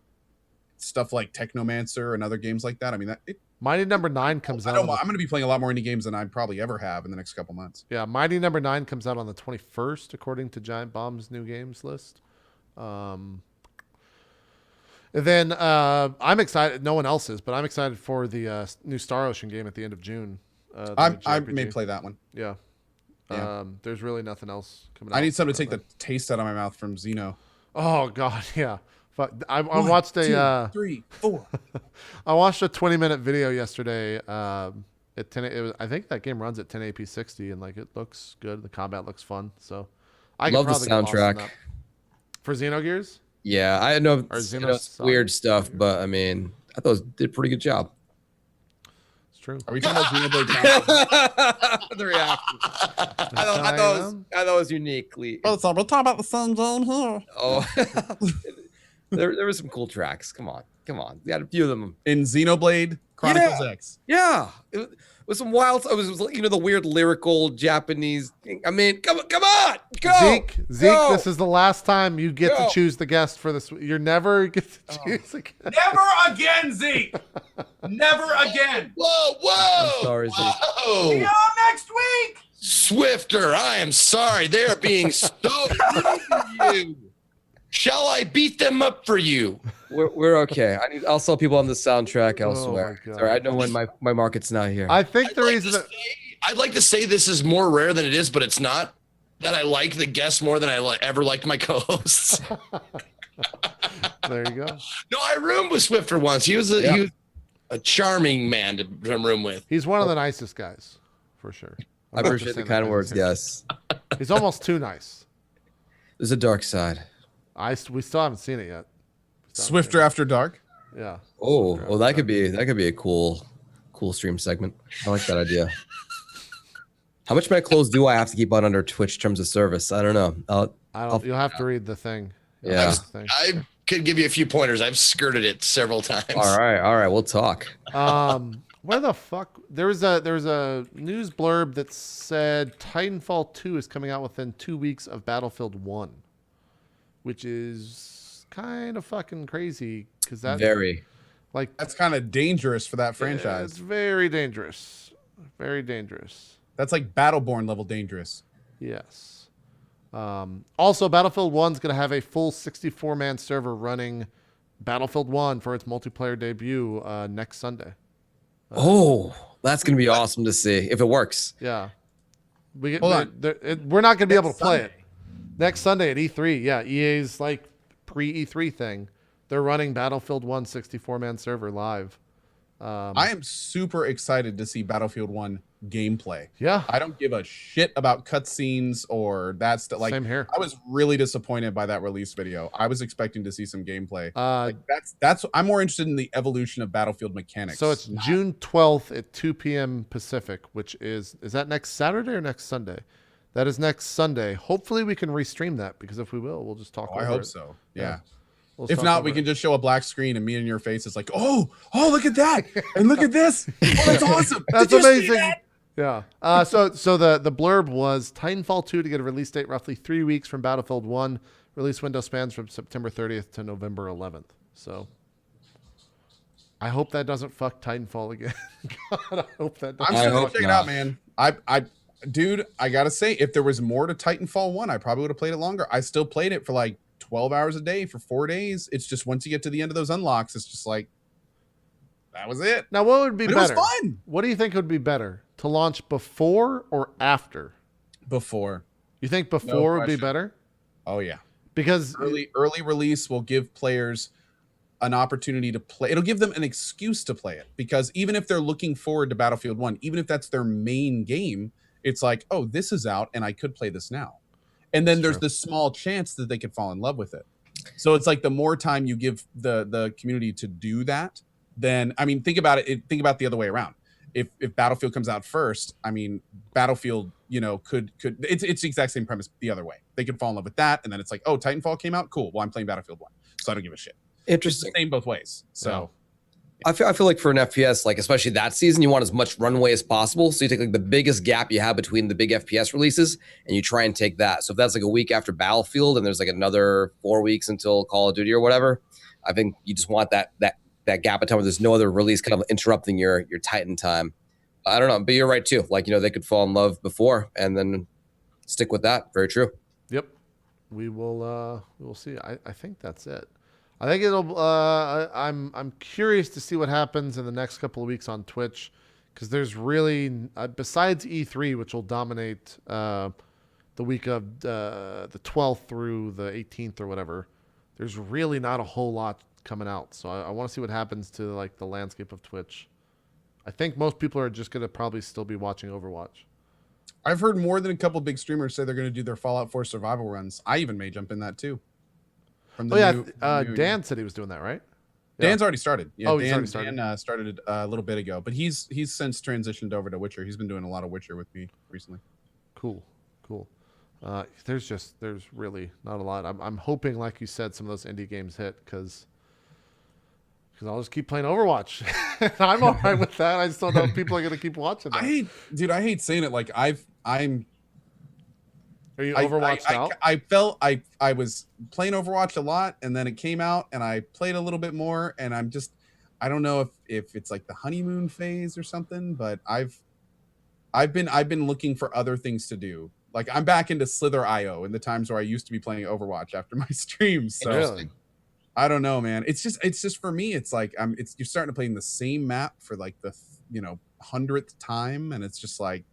stuff like Technomancer and other games like that. I mean, Mighty Number 9 comes out. I'm going to be playing a lot more indie games than I probably ever have in the next couple months. Yeah, Mighty Number 9 comes out on the 21st, according to Giant Bomb's new games list. And then I'm excited. No one else is, but I'm excited for the new Star Ocean game at the end of June. I may play that one. Yeah. There's really nothing else coming out. I need something to take the taste out of my mouth from Xeno. Oh God, yeah. But I watched a 2, 3, 4. I watched a 20-minute video yesterday. At 10, I think that game runs at 1080p 60, and like it looks good. The combat looks fun. So I love the soundtrack for Xenogears. Yeah, I know it's weird stuff, but I mean, I thought it did a pretty good job. It's true. Are we talking about Xenoblade? The reaction. I thought it was uniquely. Oh, so we're talking about the same game here. Oh, there were some cool tracks. Come on. We had a few of them in Xenoblade Chronicles X. Yeah, it was some wild. It was the weird lyrical Japanese thing. I mean, come on, go. Zeke, go. This is the last time you get to choose the guest for this. You're never get to choose again. Never again, Zeke. Never again. Whoa, whoa! I'm sorry, Zeke. Whoa! See you next week. Swifter, I am sorry. They are being so rude to you. Shall I beat them up for you? We're okay. I'll sell people on the soundtrack elsewhere. my God. Sorry, I know when my market's not here. I think the reason that I'd like to say this is more rare than it is, but it's not. That I like the guests more than I ever liked my co-hosts. there you go. No, I roomed with Swifter once. He was a charming man to room with. He's one of the nicest guys, for sure. I appreciate the kind words. Yes. He's almost too nice. There's a dark side. We still haven't seen it yet. Swifter After Dark. Yeah. Oh, well, that could be a cool stream segment. I like that idea. How much of my clothes do I have to keep on under Twitch terms of service? I don't know. You'll have to read the thing. Yeah. I could give you a few pointers. I've skirted it several times. All right. We'll talk. Where the fuck? There was a news blurb that said Titanfall 2 is coming out within 2 weeks of Battlefield 1, which is kind of fucking crazy because that's kind of dangerous for that franchise. It's very dangerous. Very dangerous. That's like Battleborn level dangerous. Yes. Also, Battlefield 1 is going to have a full 64-man server running Battlefield 1 for its multiplayer debut next Sunday. That's going to be awesome to see if it works. Yeah. We're not going to be able to play it. Next Sunday at E3. Yeah, EA's like pre-E3 thing. They're running Battlefield 1 64-man server live. I am super excited to see Battlefield 1 gameplay. Yeah. I don't give a shit about cutscenes or that stuff. Like, same here. I was really disappointed by that release video. I was expecting to see some gameplay. That's I'm more interested in the evolution of Battlefield mechanics. So it's June 12th at 2 p.m. Pacific, which is that next Saturday or next Sunday? That is next Sunday. Hopefully we can restream that, because if we will, we'll just talk over I hope it. so. Yeah. We'll If talk not, over we can it. just show a black screen and me and your face is like, oh, look at that. And look at this. Oh, that's awesome. That's Did you see amazing. that? Yeah. So the blurb was Titanfall 2 to get a release date roughly 3 weeks from Battlefield 1. Release window spans from September 30th to November 11th. So I hope that doesn't fuck Titanfall again. God, I hope that doesn't. I'm still gonna hope check it not. out, man. Dude, I gotta say, if there was more to Titanfall 1, I probably would have played it longer. I still played it for like 12 hours a day for 4 days. It's just once you get to the end of those unlocks, it's just like, that was it. Now, what would be But better? it was fun. What do you think would be better? To launch before or after? Before. You think before would be question. better? Oh yeah. Because Early release will give players an opportunity to play. It'll give them an excuse to play it, because even if they're looking forward to Battlefield 1, even if that's their main game, it's like, oh, this is out and I could play this now. And then there's this small chance that they could fall in love with it. So it's like the more time you give the community to do that, then, I mean, think about it. Think about the other way around. If Battlefield comes out first, I mean, Battlefield, could it's the exact same premise the other way. They could fall in love with that, and then it's like, oh, Titanfall came out, cool. Well, I'm playing Battlefield 1, so I don't give a shit. Interesting. It's the same both ways. So I feel like for an FPS, like especially that season, you want as much runway as possible. So you take like the biggest gap you have between the big FPS releases, and you try and take that. So if that's like a week after Battlefield, and there's like another 4 weeks until Call of Duty or whatever, I think you just want that gap of time where there's no other release kind of interrupting your Titan time. I don't know, but you're right too. Like, they could fall in love before and then stick with that. Very true. Yep. We will see. I think that's it. I think it'll I'm curious to see what happens in the next couple of weeks on Twitch, because there's really besides E3, which will dominate the week of the 12th through the 18th or whatever, there's really not a whole lot coming out. So I want to see what happens to like the landscape of Twitch. I think most people are just going to probably still be watching Overwatch. I've heard more than a couple big streamers say they're going to do their Fallout 4 survival runs. I even may jump in that too. From the Dan said he was doing that, right? Dan's already started. Yeah, he's already started. Dan started a little bit ago, but he's since transitioned over to Witcher. He's been doing a lot of Witcher with me recently. Cool. There's really not a lot. I'm hoping, like you said, some of those indie games hit, because I'll just keep playing Overwatch. I'm all right with that. I just don't know if people are going to keep watching that. I hate saying it. Like Are you Overwatched out? I felt I was playing Overwatch a lot, and then it came out, and I played a little bit more, and I don't know if it's like the honeymoon phase or something, but I've been looking for other things to do. Like I'm back into Slither.io in the times where I used to be playing Overwatch after my streams. So Really? I don't know, man. It's just for me. It's like you're starting to play in the same map for like the 100th time, and it's just like,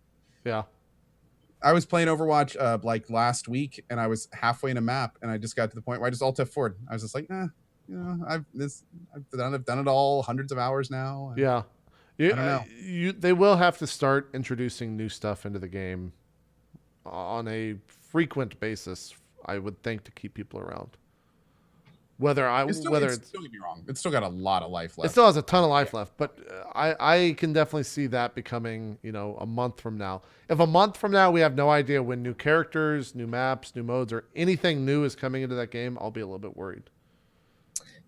Yeah. I was playing Overwatch like last week, and I was halfway in a map, and I just got to the point where I just alt F4'd. I was just like, I've done it all hundreds of hours now. And Yeah. I don't know. They will have to start introducing new stuff into the game on a frequent basis, I would think, to keep people around. Don't get me wrong, it's still got a lot of life left. It still has a ton of life left, but I can definitely see that becoming, a month from now. If a month from now we have no idea when new characters, new maps, new modes, or anything new is coming into that game, I'll be a little bit worried.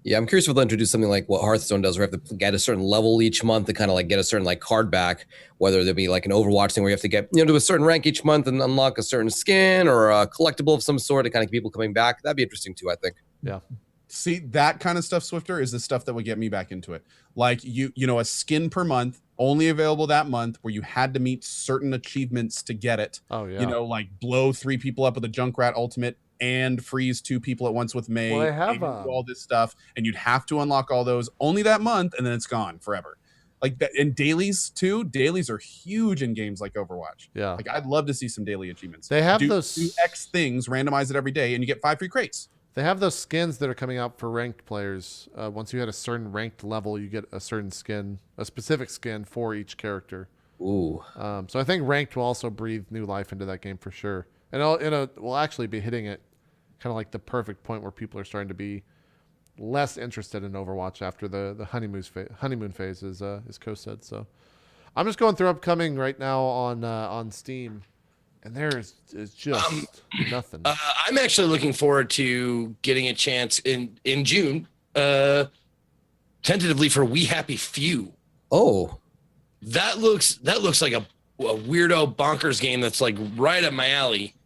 Yeah, I'm curious if they'll introduce something like what Hearthstone does, where you have to get a certain level each month to kind of like get a certain like card back. Whether there'll be like an Overwatch thing where you have to get to a certain rank each month and unlock a certain skin or a collectible of some sort to kind of keep people coming back. That'd be interesting too, I think. Yeah. See, that kind of stuff, Swifter, is the stuff that would get me back into it. Like a skin per month, only available that month, where you had to meet certain achievements to get it. Oh yeah. Like blow 3 people up with a Junkrat ultimate and freeze 2 people at once with May. Well, they have and do all this stuff, and you'd have to unlock all those only that month, and then it's gone forever. Like that, and dailies too. Dailies are huge in games like Overwatch. Yeah. Like I'd love to see some daily achievements. They have do those X things, randomize it every day, and you get 5 free crates. They have those skins that are coming out for ranked players. Once you hit a certain ranked level, you get a certain skin, a specific skin for each character. Ooh. So I think ranked will also breathe new life into that game for sure. And we'll actually be hitting it kind of like the perfect point where people are starting to be less interested in Overwatch after the honeymoon phase, as Ko said. So I'm just going through upcoming right now on Steam. And there is just nothing. I'm actually looking forward to getting a chance in June, tentatively for We Happy Few. Oh, that looks like a weirdo bonkers game that's like right up my alley,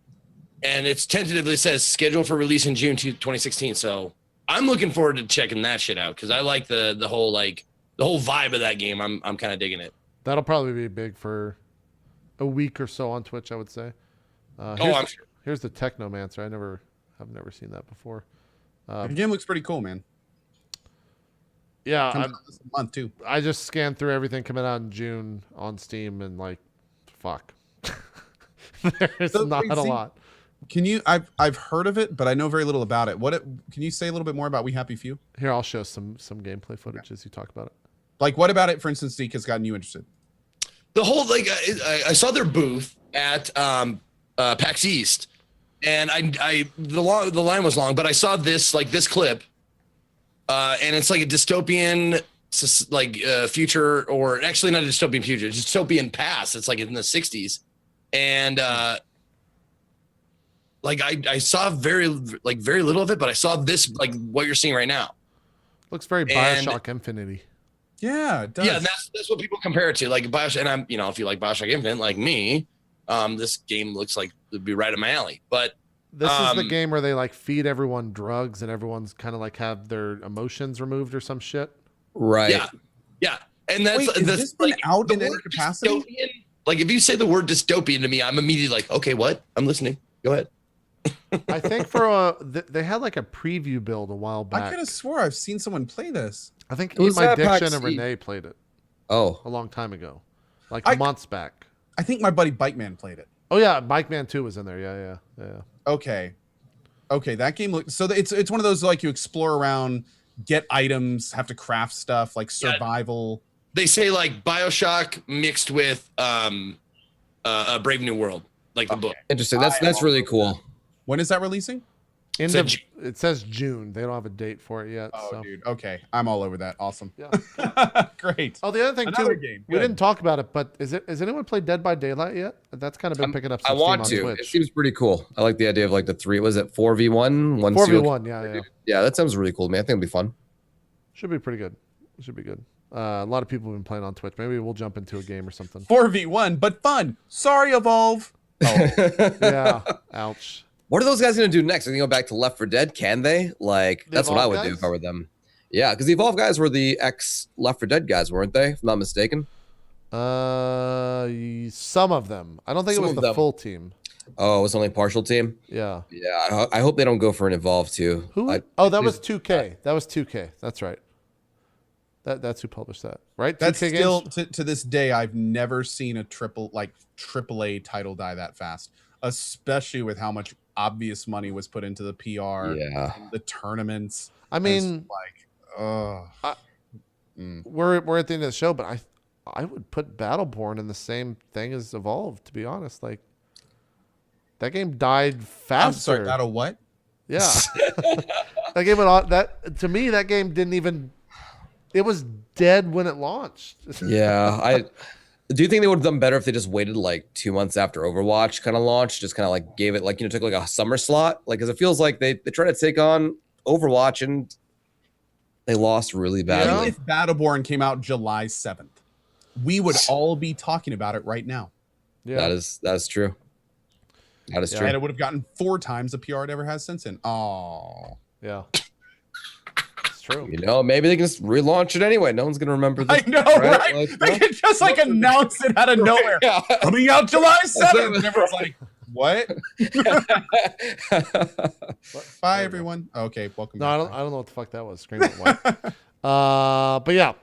and it's tentatively says scheduled for release in June 2016. So I'm looking forward to checking that shit out because I like the whole vibe of that game. I'm kind of digging it. That'll probably be big for a week or so on Twitch, I would say. I'm sure. Here's the Technomancer. I've never seen that before. The game looks pretty cool, man. Yeah, Comes out this month too. I just scanned through everything coming out in June on Steam and like, fuck, there's not a lot. Can you? I've heard of it, but I know very little about it. Can you say a little bit more about We Happy Few? Here, I'll show some gameplay footage as you talk about it. Like, what about it, for instance, Deke, has gotten you interested? The whole I saw their booth at PAX East, and the line was long, but I saw this clip, and it's like a dystopian future, or actually not a dystopian future, dystopian past. It's like in the 60s, and I saw very little of it, but I saw this what you're seeing right now. Looks very BioShock Infinity. Yeah, it does. Yeah, that's what people compare it to, like BioShock. And I'm, if you like BioShock Infinite, like me, this game looks like it'd be right up my alley. But this is the game where they feed everyone drugs and everyone's kind of have their emotions removed or some shit. Right. Yeah. And that's this out in any capacity. If you say the word dystopian to me, I'm immediately like, okay, what? I'm listening. Go ahead. I think they had a preview build a while back. I could have swore I've seen someone play this. I think Eat My Diction and Renee played it. Oh, a long time ago, months back. I think my buddy Bike Man played it. Oh yeah, Bike Man 2 was in there. Yeah. Okay, that game looks so. It's one of those you explore around, get items, have to craft stuff survival. Yeah, they say BioShock mixed with a Brave New World, the book. Interesting. That's really cool. When is that releasing? It says June. They don't have a date for it yet. Oh, dude. Okay. I'm all over that. Awesome. Yeah. Great. Oh, the other thing Another too, game. We didn't talk about it, but has anyone played Dead by Daylight yet? That's kind of been picking up some steam on Twitch. It seems pretty cool. I like the idea of the 3. Was it 4v1? 4v1, yeah. Yeah, that sounds really cool, man. I think it'll be fun. Should be pretty good. Should be good. A lot of people have been playing on Twitch. Maybe we'll jump into a game or something. 4v1, but fun. Sorry, Evolve. Oh. Yeah. Ouch. What are those guys going to do next? Are they going to go back to Left 4 Dead? Can they? That's what I would do if I were them. Yeah, because the Evolve guys were the ex Left 4 Dead guys, weren't they? If I'm not mistaken. Some of them. I don't think Some it was of the them. full team. Oh, it was only partial team. Yeah. Yeah, I hope they don't go for an Evolve too. Who? That was 2K. That was 2K. That's right. That's who published that, right? That's 2K still games? to this day, I've never seen a AAA title die that fast, especially with how much obvious money was put into the PR, Yeah. the tournaments. I mean, we're at the end of the show, but I would put Battleborn in the same thing as Evolve, to be honest. Like, that game died faster. I'm sorry, Battle what? Yeah. That game went on, to me, that game didn't even, it was dead when it launched. Yeah, do you think they would have done better if they just waited like 2 months after Overwatch kind of launched, just kind of like gave it like, took like a summer slot? Like, because it feels like they tried to take on Overwatch and they lost really bad. Yeah. If Battleborn came out July 7th, we would all be talking about it right now. Yeah. That is true. That is true. And it would have gotten 4 times the PR it ever has since then. Oh. Yeah. It's true. Maybe they can just relaunch it anyway. No one's gonna remember this. I know, right? Like, they could just like announce it out of nowhere. Yeah. Coming out July 7th. And everyone's like, what? Bye, everyone. Okay, welcome No, back. I don't know what the fuck that was. Scream went white. But yeah,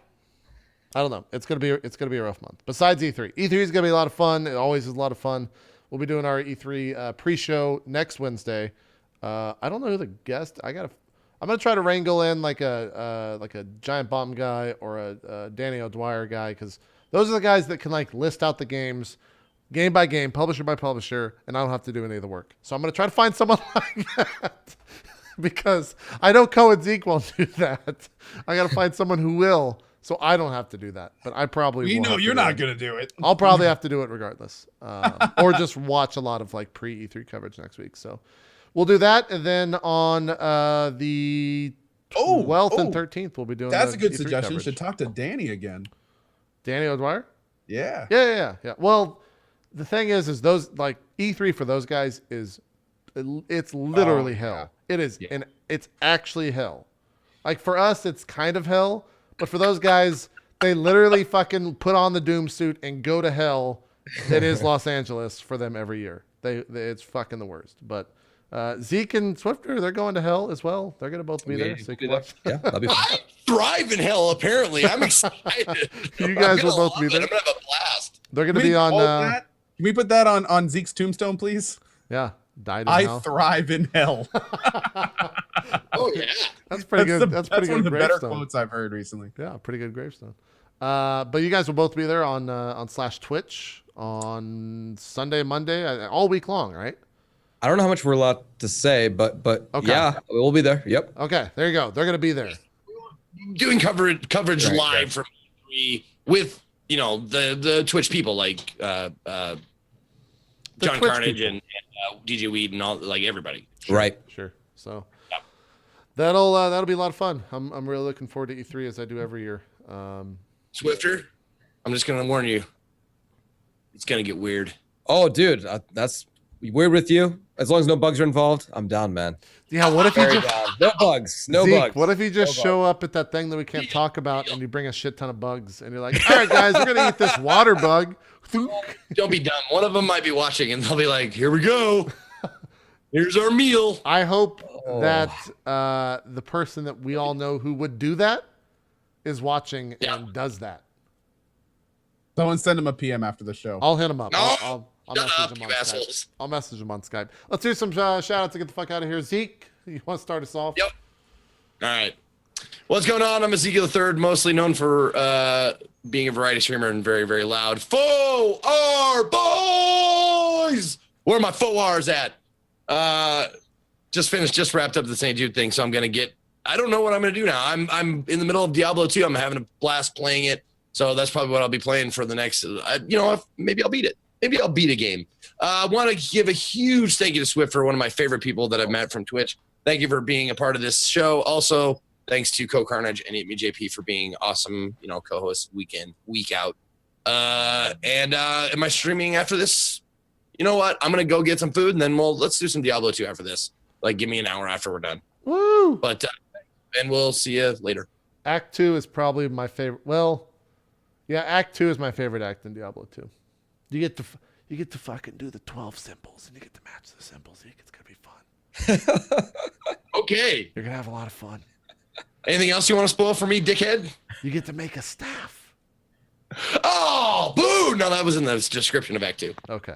I don't know. It's gonna be a rough month. Besides E3, E3 is gonna be a lot of fun. It always is a lot of fun. We'll be doing our E3 pre-show next Wednesday. I don't know who the guest. I'm gonna try to wrangle in like a Giant Bomb guy or a Danny O'Dwyer guy, because those are the guys that can like list out the games game by game, publisher by publisher, and I don't have to do any of the work. So I'm gonna try to find someone like that. Because I know Coh and Zeke won't do that. I got to find someone who will, so I don't have to do that. But I probably will. We know have to you're do not it. going to do it. I'll probably have to do it regardless, or just watch a lot of like pre-E3 coverage next week. So we'll do that, and then on the 12th and 13th, we'll be doing. That's the a good E3 suggestion. coverage. Should talk to Danny again. Danny O'Dwyer. Yeah. Yeah. Well, the thing is those like E3 for those guys is. It's literally hell. Yeah. It is, and it's actually hell. Like for us, it's kind of hell, but for those guys, they literally fucking put on the doom suit and go to hell. That is Los Angeles for them every year. It's fucking the worst. But Zeke and Swifter, they're going to hell as well. They're gonna both be there. So you can watch. Yeah, that'll be fun. I thrive in hell. Apparently, I'm excited. You guys will both be love there. it. I'm gonna have a blast. They're gonna be on. Can we put that on Zeke's tombstone, please? Yeah, died in I hell. thrive in hell. Oh yeah. That's pretty good. That's pretty one good of the better gravestone. quotes I've heard recently. Yeah, pretty good gravestone. But you guys will both be there on /Twitch on Sunday, Monday, all week long, right? I don't know how much we're allowed to say, but Okay. yeah, we'll be there. Yep. Okay, there you go. They're gonna be there. Doing coverage Right, live right. from E3 with the Twitch people like John Twitch Carnage people. and DJ Weed and all, like everybody. Right. Sure. So Yep. that'll be a lot of fun. I'm really looking forward to E3 as I do every year. Swifter, I'm just gonna warn you, it's gonna get weird. Oh, dude, that's weird with you. As long as no bugs are involved, I'm down, man. Yeah. What if you Very just down. No bugs. No Zeke, bugs. what if you just No show up at that thing that we can't talk about and you bring a shit ton of bugs and you're like, all right, guys, we're gonna eat this water bug. Don't be dumb. One of them might be watching and they'll be like, "Here we go. Here's our meal." I hope Oh. that the person that we all know who would do that is watching and does that. Someone send him a PM after the show. I'll hit him up. No, I'll shut message up, him you on Skype. assholes. I'll message him on Skype. Let's do some shout outs to get the fuck out of here. Zeke, you want to start us off? Yep. All right. What's going on? I'm Ezekiel III, mostly known for being a variety streamer and very, very loud. Faux R boys! Where are my faux R's at? Just wrapped up the St. Jude thing, so I'm gonna I don't know what I'm gonna do now. I'm in the middle of Diablo 2. I'm having a blast playing it. So that's probably what I'll be playing for the next, maybe I'll beat it. Maybe I'll beat a game. I want to give a huge thank you to Swift for one of my favorite people that I've met from Twitch. Thank you for being a part of this show. Also, thanks to CohhCarnage and itmeJP for being awesome, co-hosts week in, week out. Am I streaming after this? You know what? I'm going to go get some food and then let's do some Diablo 2 after this. Like, give me an hour after we're done. Woo! But, and we'll see you later. Act 2 is probably my favorite. Well, yeah, Act 2 is my favorite act in Diablo 2. You get to fucking do the 12 symbols, and you get to match the symbols. It's gonna be fun. Okay. You're gonna have a lot of fun. Anything else you want to spoil for me, dickhead? You get to make a staff. Oh, boo! No, that was in the description of Act 2. Okay.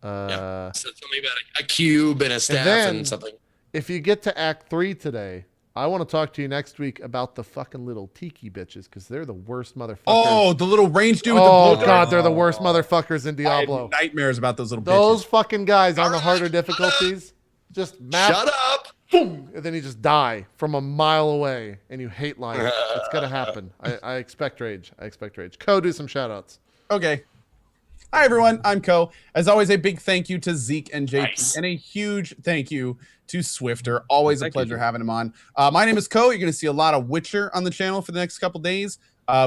Yeah. So tell me about a cube and a staff then- and something. If you get to Act 3 today, I want to talk to you next week about the fucking little tiki bitches because they're the worst motherfuckers. Oh, the little range dude with the Oh blue god, they're the worst motherfuckers in I had Diablo. nightmares about those little Those bitches. fucking guys on the Alright, harder shut difficulties just map, Shut up! boom, and then you just die from a mile away, and you hate life. It's gonna happen. I expect rage. Co, do some shout outs. Okay. Hi, everyone. I'm Co. As always, a big thank you to Zeke and JP, Nice. and a huge thank you to Swifter. Always a Thank pleasure you. having him on. My name is Co. You're going to see a lot of Witcher on the channel for the next couple days.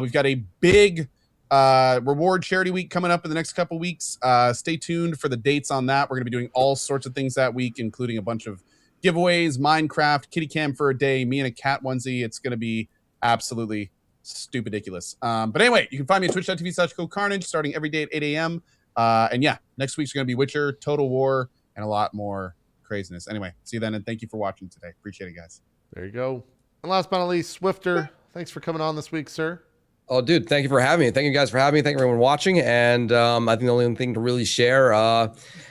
We've got a big reward charity week coming up in the next couple weeks. Stay tuned for the dates on that. We're going to be doing all sorts of things that week, including a bunch of giveaways, Minecraft, kitty cam for a day, me and a cat onesie. It's going to be absolutely stupid ridiculous. But anyway, you can find me at twitch.tv/CohhCarnage starting every day at 8 a.m. And yeah, next week's going to be Witcher, Total War, and a lot more craziness. Anyway, see you then, and thank you for watching today. Appreciate it, guys. There you go. And last but not least, Swifter. Thanks for coming on this week, sir. Oh, dude, thank you for having me. Thank you guys for having me. Thank you everyone watching. And I think the only thing to really share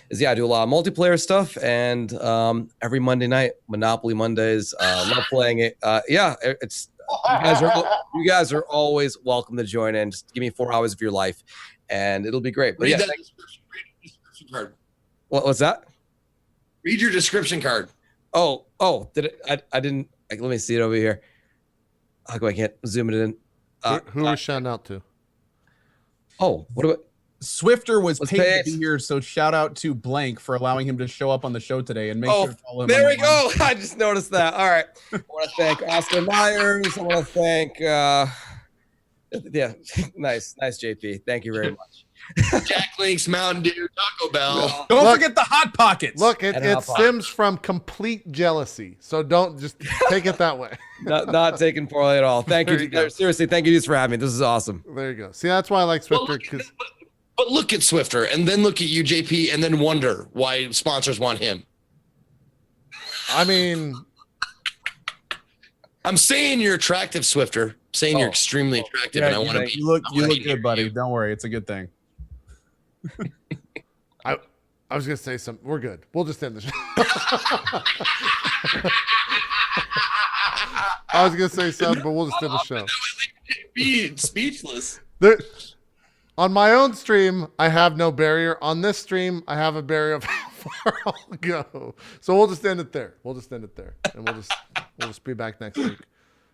is, yeah, I do a lot of multiplayer stuff. And every Monday night, Monopoly Mondays, love playing it. Yeah, it's you guys are always welcome to join in. Just give me 4 hours of your life, and it'll be great. But Read yeah, that description card. what's that? Read your description card. Oh, did it? I didn't. Let me see it over here. How come I can't zoom it in? Who are we shouting out to? Oh, what about? Swifter was Let's paid pay to be it. here, so shout out to Blank for allowing him to show up on the show today, and make Oh, sure to follow him. there on we go. I just noticed that. All right. I want to thank Oscar Myers. I want to thank. Yeah, nice, JP. Thank you very much. Jack Link's, Mountain Dew, Taco Bell. Don't Look- forget the Hot Pockets. Look, it And Hot Pocket. stems from complete jealousy. So don't just take it that way. Not taken poorly at all. Thank There you. you go. Seriously, thank you just for having me. This is awesome. There you go. See, that's why I like Well, Swifter look, because but look at Swifter, and then look at you, JP, and then wonder why sponsors want him. I mean, I'm saying you're attractive, Swifter. I'm saying you're Oh. extremely attractive, Yeah, and I want to be. you look I wanna be good, near buddy. you. Don't worry, it's a good thing. I was gonna say something. We're good. We'll just end the show. I was gonna say something, but we'll just end the show. Be speechless. There, on my own stream, I have no barrier. On this stream, I have a barrier of how far I'll go. So we'll just end it there. And we'll just be back next week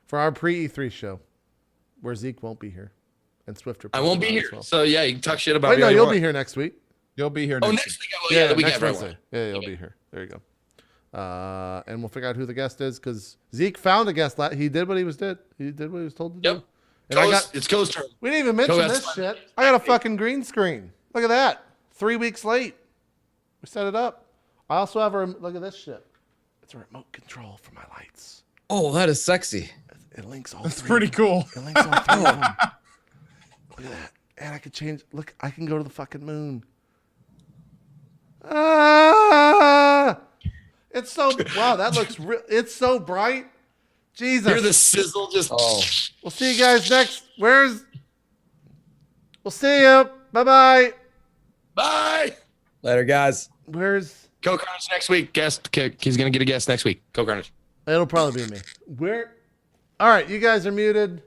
for our pre-E3 show, where Zeke won't be here, and Swifter. I won't be probably here. as well. So yeah, you can talk shit about Wait, me. no, all you you'll want. be here next week. You'll be here Oh, next next week. week. Oh, yeah, the week next after. I Wednesday. won't. Yeah, you'll be here. There you go. And we'll figure out who the guest is because Zeke found a guest. He did what he was told to do. Yep. And I got. It's Co's turn. We didn't even mention Go this ask- shit. I got a fucking green screen. Look at that. 3 weeks late. We set it up. I also have a look at this shit. It's a remote control for my lights. Oh, that is sexy. It links all That's three. pretty cool. It links all three of them. Look at that. And I could change. Look, I can go to the fucking moon. Ah! It's so wow. That looks real. It's so bright. Jesus. Hear the sizzle just. Oh, We'll see you guys next. We'll see you. Bye-bye. Bye. later, guys. Where's CohhCarnage next week. Guest. He's gonna get a guest next week. CohhCarnage. it'll probably be me. All right, you guys are muted.